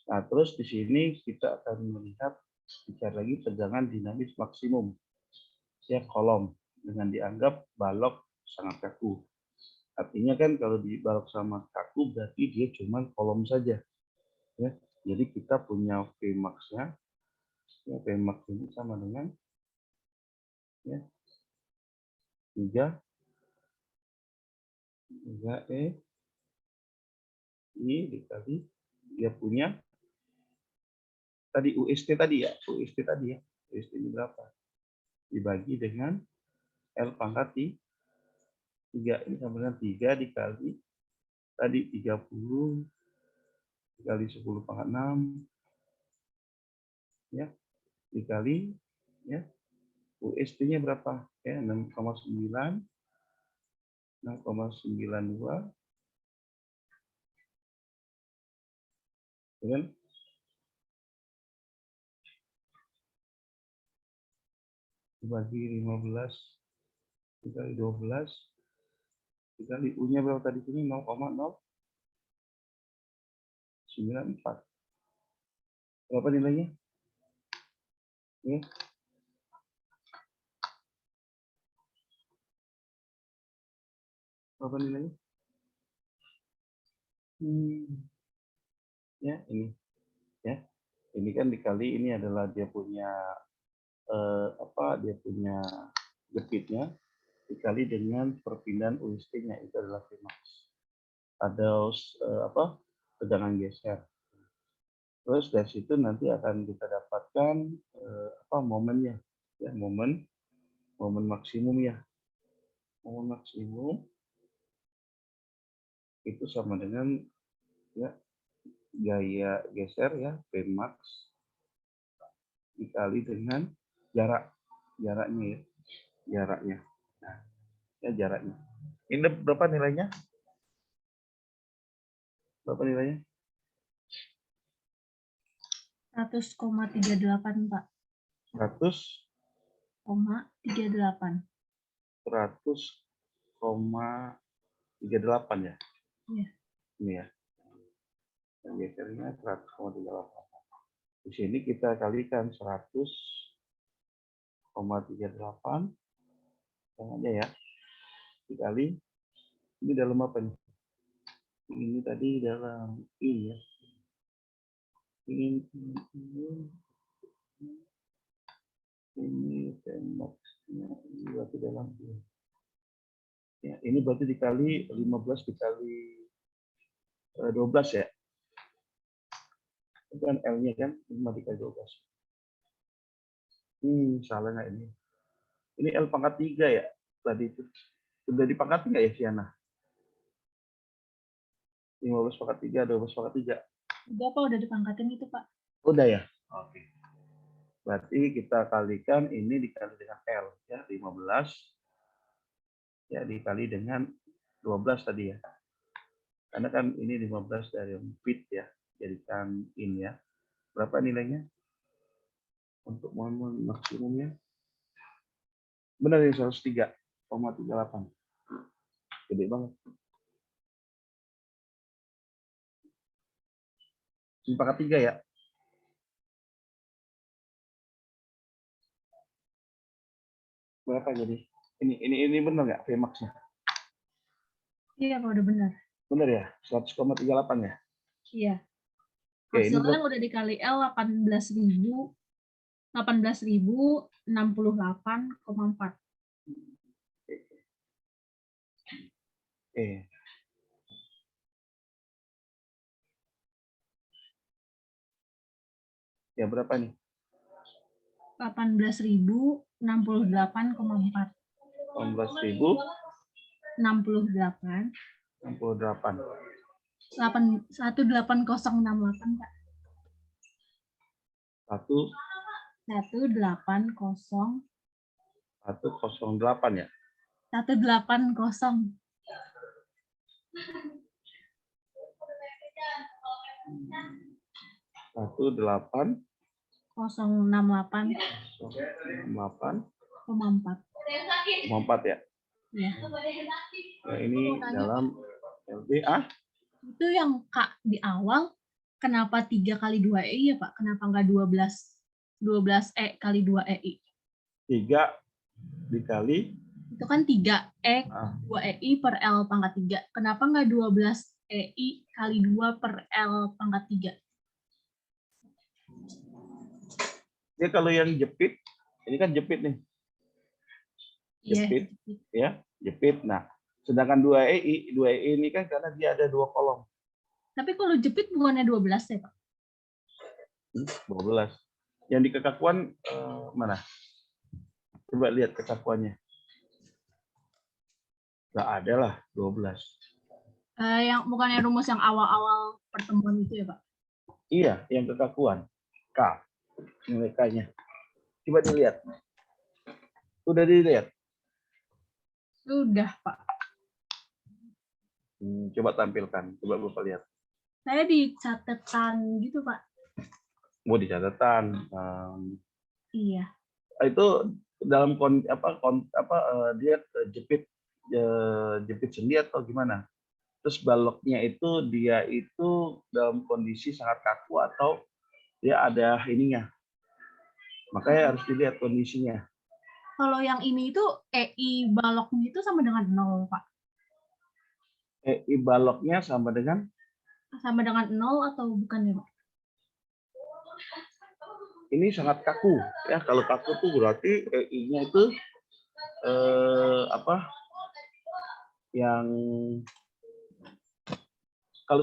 Nah, terus di sini kita akan melihat bicara lagi tegangan dinamis maksimum ya kolom dengan dianggap balok sangat kaku. Artinya kan kalau di balok sama kaku berarti dia cuma kolom saja. Ya. Jadi kita punya Vmax-nya. Ya, Vmax ini sama dengan ya, 3 E I dikali dia punya tadi UST tadi ya. UST tadi ya. UST ini berapa? Dibagi dengan L pangkat 3. Ini sama dengan 3 dikali tadi 30 dikali 10 pangkat 6 ya dikali ya UST-nya berapa ya 6,9 6,92 kan dibagi 15 dikali 12 dikali U-nya berapa tadi sini 0,094 berapa nilainya Ya. Apa nilainya? Ya, ini. Ya. Ini kan dikali ini adalah dia punya dia punya jepitnya dikali dengan perpindahan UST-nya itu adalah Vmax. Ada tegangan geser. Terus dari situ nanti akan kita dapatkan momennya, ya momen maksimum ya. Momen maksimum itu sama dengan ya gaya geser ya Vmax dikali dengan jaraknya ya, nah ya jaraknya. Ini berapa nilainya? 100,38 Pak. 100,38 ya. Iya. Ini ya. Yang gesernya 100,38. Di sini kita kalikan 100,38 aja ya. Dikali ini dalam apa nih? Ini tadi dalam ini ya. Ini Vmax-nya ini berarti dalam ini. Ya, ini berarti dikali 15 dikali 12 ya. Itu kan L-nya kan 5 dikali 12. Salah nggak ini? Ini L pangkat 3 ya tadi itu. Sudah dipangkat nggak ya Siana? 15 pangkat 3, 12 pangkat 3. Udah Pak, udah dipangkatin itu Pak. Udah ya? Oke. Berarti kita kalikan ini dikali dengan L ya, 15 ya dikali dengan 12 tadi ya. Karena kan ini 15 dari feet ya, jadikan in ya. Berapa nilainya? Untuk momen maksimumnya? Benar ya 103,38. Gede banget. Pangkat 3 ya. Berapa jadi? Ini benar nggak Vmax-nya? Iya Pak, udah benar. Benar ya? 100,38 ya? Iya. Oke, ini Hasilnya udah dikali L 18.068,4. Ya berapa nih? 18.068,4. 18.068. 18068 Pak. 108 ya? 180. 18 068,4. 4 ya? Iya. Nah, ini dalam LBA. Itu yang Kak di awal, kenapa 3 kali 2 EI ya Pak? Kenapa nggak 12 E kali 2 EI? 3 dikali. Itu kan 3 E 2 EI per L pangkat 3. Kenapa nggak 12 EI kali 2 per L pangkat 3? Ya kalau yang jepit, ini kan jepit nih. Jepit, ya, jepit. Nah, sedangkan 2 EI ini kan karena dia ada 2 kolom. Tapi kalau jepit bukannya 12 ya, Pak? 12. Yang di kekakuan mana? Coba lihat kekakuannya. Nggak ada lah, 12. Yang bukannya rumus yang awal-awal pertemuan itu ya, Pak? Iya, yang kekakuan. K. Nilai K-nya. Coba dilihat. Udah dilihat? Sudah, Pak. Coba tampilkan. Coba Bapak lihat. Saya di catatan gitu, Pak. Mau di catatan. Iya. Itu dalam dia jepit sendi atau gimana? Terus baloknya itu dia itu dalam kondisi sangat kaku atau dia ada ininya, Makanya harus dilihat kondisinya. Kalau yang ini itu EI baloknya itu sama dengan 0, Pak. EI baloknya sama dengan Sama dengan 0 atau bukan ya, Pak? ini sangat kaku ya. Kalau kaku tuh berarti EI-nya itu apa? Yang kalau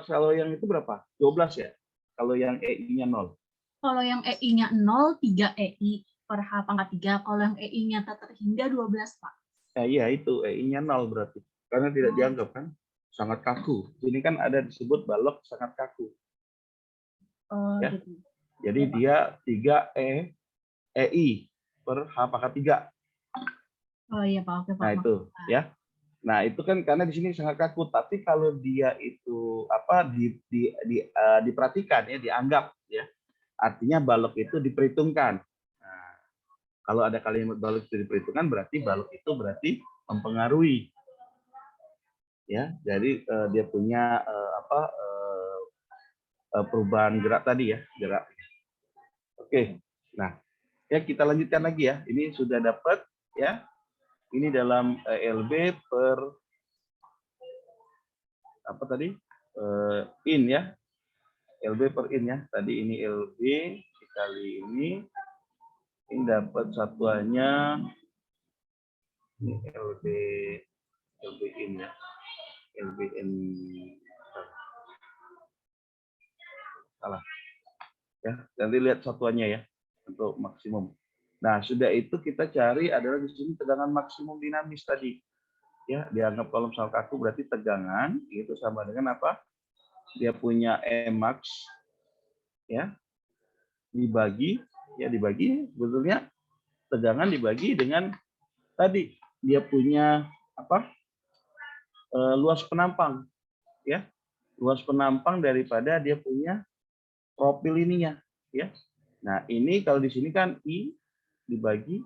kalau yang itu berapa? 12 ya. Kalau yang EI-nya 0. Kalau yang EI-nya 0, 3 EI per H pangkat 3. Kalau yang EI-nya tak terhingga 12, Pak. Iya itu EI-nya 0 berarti. Karena tidak dianggap kan sangat kaku. Ini kan ada disebut balok sangat kaku. Oh, Ya. gitu. Jadi Ya, dia 3 EI per H pangkat 3. oh iya, Pak. Oke, Pak. Nah itu ya. Nah itu kan karena di sini sangat kaku. Tapi kalau dia itu apa diperhatikan ya, dianggap ya, artinya balok itu diperhitungkan. Nah, kalau ada kalimat balok itu diperhitungkan, berarti balok itu berarti mempengaruhi. Ya, jadi dia punya perubahan gerak tadi ya, gerak. Oke, nah ya kita lanjutkan lagi ya. Ini sudah dapat ya. Ini dalam LB per apa tadi? In ya. LB per in ya. Tadi ini LB dikali ini dapat satuannya ini LB in ya. LB in salah. Ya, nanti lihat satuannya ya untuk maksimum. Nah, sudah itu kita cari adalah di sini tegangan maksimum dinamis tadi. Ya, dianggap kolom sal kaku berarti tegangan itu sama dengan apa? Dia punya Emax ya. Dibagi sebetulnya tegangan dibagi dengan tadi dia punya apa? Luas penampang ya. Luas penampang daripada dia punya profil ininya ya. Nah, ini kalau di sini kan I dibagi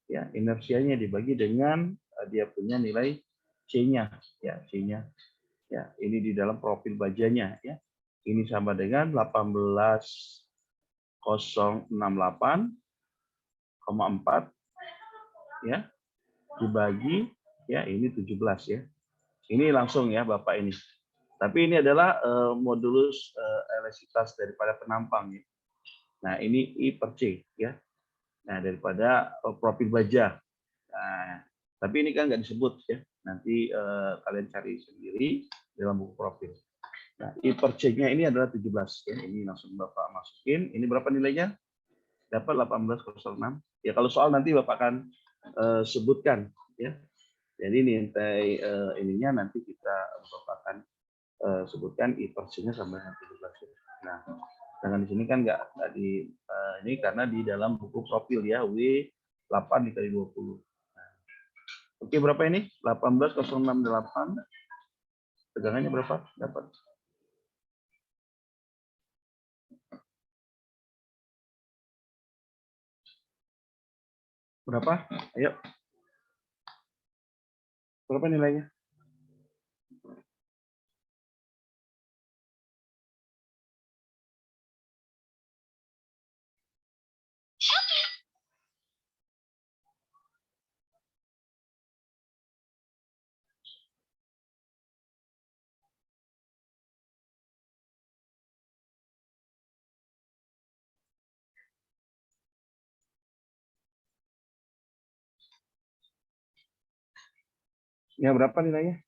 ya, inersianya dibagi dengan dia punya nilai C-nya ya, C-nya. Ya, ini di dalam profil bajanya ya. Ini sama dengan 18.068,4 ya dibagi ya ini 17 ya. Ini langsung ya Bapak ini. Tapi ini adalah modulus elastisitas daripada penampang ya. Nah, ini I per C ya. Nah, daripada profil baja. Nah, tapi ini kan nggak disebut ya. Nanti kalian cari sendiri dalam buku profil. Nah, I per C-nya ini adalah 17 ya. Ini langsung Bapak masukin. Ini berapa nilainya? Dapat 18,06. Ya kalau soal nanti Bapak akan sebutkan ya. Jadi nilai ininya nanti kita Bapak akan sebutkan I per C-nya sama dengan 17. Nah, dengan di sini kan nggak di ini karena di dalam buku profil ya W8 dikali 20. Nah, oke berapa ini? 18,068. Tegangannya berapa? Dapat. Berapa? Ayo. Berapa nilainya? Ya berapa nilainya?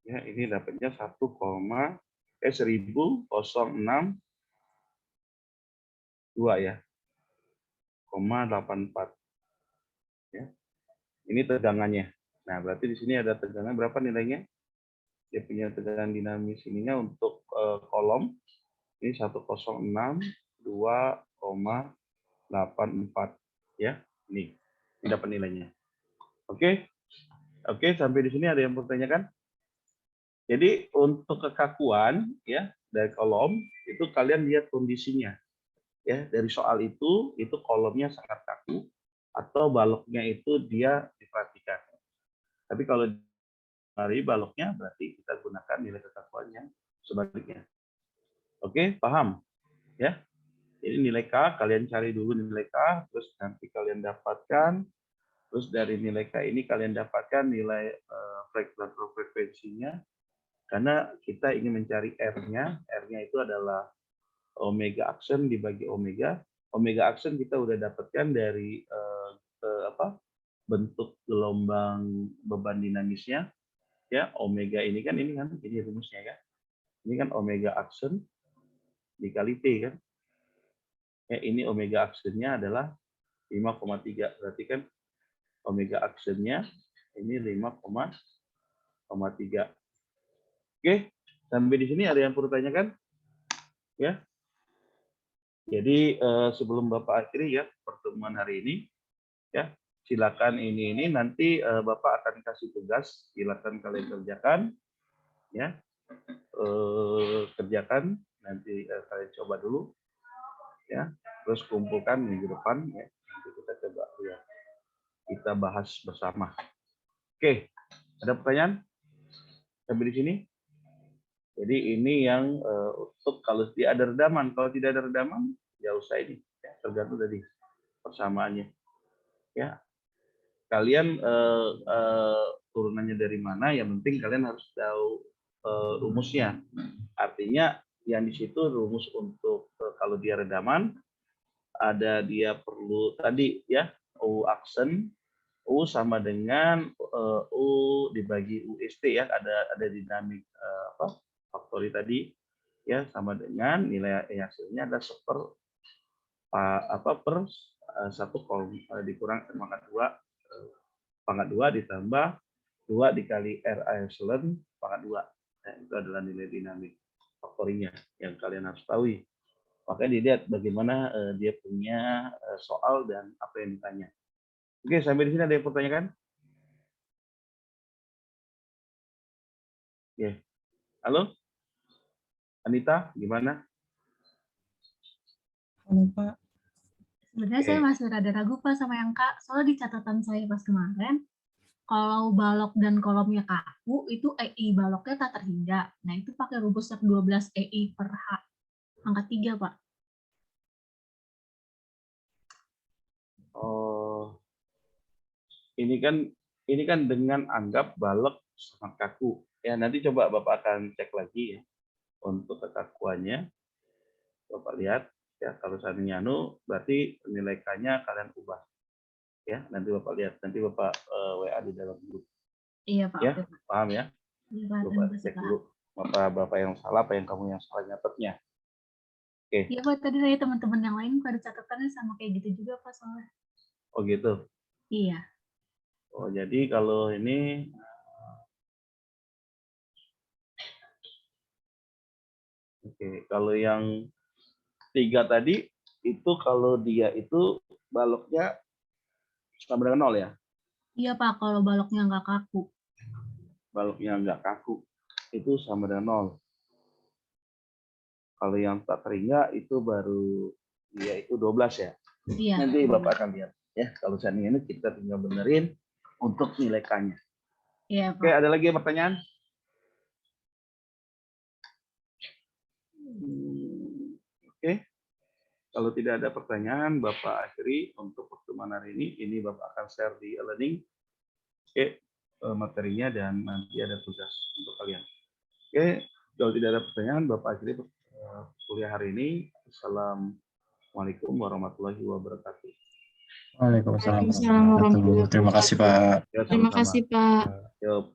Ya, ini dapatnya 10,62 ya. 0,84 ya. Ini tegangannya. Nah, berarti di sini ada tegangan berapa nilainya? Dia punya tegangan dinamis ininya untuk kolom Ini 106, 2,84 ya. Ini dapat nilainya. Oke. Oke, sampai di sini ada yang bertanyakan? Jadi untuk kekakuan ya dari kolom itu kalian lihat kondisinya. Ya, dari soal itu kolomnya sangat kaku atau baloknya itu dia diperhatikan. Tapi kalau dari baloknya berarti kita gunakan nilai kekakuan yang sebaliknya. Oke, paham? Ya. Jadi nilai K kalian cari dulu nilai K, terus nanti kalian dapatkan, terus dari nilai K ini kalian dapatkan nilai frekuensinya, karena kita ingin mencari R-nya. R-nya itu adalah omega aksen dibagi omega. Omega aksen kita udah dapatkan dari bentuk gelombang beban dinamisnya. Ya, omega ini rumusnya ya. Ini kan omega aksen dikali T kan. Ya, ini omega aksennya adalah 5,3. Berarti kan omega aksennya ini 5,3. Oke, sampai di sini ada yang perlu tanyakan? Ya. Jadi sebelum Bapak akhiri ya pertemuan hari ini, ya silakan ini nanti Bapak akan kasih tugas, silakan kalian kerjakan, ya kerjakan nanti kalian coba dulu, ya terus kumpulkan minggu depan, ya nanti kita coba lihat, kita bahas bersama. Oke, ada pertanyaan sampai di sini? Jadi ini yang untuk kalau dia ada redaman, kalau tidak ada redaman ya usah ini, ya, tergantung dari persamaannya. Ya, kalian turunannya dari mana? Yang penting kalian harus tahu rumusnya. Artinya yang di situ rumus untuk kalau dia redaman ada dia perlu tadi ya U aksen, U sama dengan U dibagi UST ya, ada dinamik faktori tadi ya sama dengan nilai hasilnya ada per 1 dikurang pangkat 2 ditambah 2 dikali R epsilon pangkat 2. Nah, itu adalah nilai dinamik faktorinya yang kalian harus tahu. Makanya dilihat bagaimana dia punya soal dan apa yang ditanya. Oke, sampai di sini ada yang pertanyakan? Oke. Halo? Anita, gimana? Halo Pak. Sebenarnya saya masih rada ragu Pak sama yang Kak, soalnya di catatan saya pas kemarin, kalau balok dan kolomnya kaku, itu EI baloknya tak terhingga. Nah, itu pakai rumus 12 EI per H, angka 3, Pak. Oh, ini kan dengan anggap balok sangat kaku. Ya, nanti coba Bapak akan cek lagi ya untuk kekakuannya. Bapak lihat ya, kalau seandainya berarti nilai K-nya kalian ubah. Ya, nanti Bapak lihat, nanti Bapak WA di dalam grup. Iya, Pak. Ya, paham ya? Iya, Pak. Bapak cek dulu Bapak yang salah, apa yang kamu yang salah nyatetnya. Oke. Iya, Pak. Tadi saya teman-teman yang lain pada catatannya sama kayak gitu juga, Pak, soalnya. Oh gitu. Iya. Oh, jadi kalau ini oke, kalau yang 3 tadi itu kalau dia itu baloknya sama dengan 0 ya? Iya, Pak. Kalau baloknya nggak kaku. Baloknya nggak kaku, itu sama dengan 0. Kalau yang tak terhingga itu baru dia itu 12 ya. Iya. Nanti Bapak akan lihat ya. Kalau seandainya ini kita tinggal benerin untuk nilai K-nya. Iya, Pak. Oke, ada lagi pertanyaan? Oke. Kalau tidak ada pertanyaan, Bapak akhiri untuk pertemuan hari ini. Ini Bapak akan share di e-learning. Oke, materinya dan nanti ada tugas untuk kalian. Oke, kalau tidak ada pertanyaan, Bapak akhiri kuliah hari ini. Assalamualaikum warahmatullahi wabarakatuh. Waalaikumsalam. Terima kasih Pak. Ya, Terima sama-sama. kasih Pak. Yuk.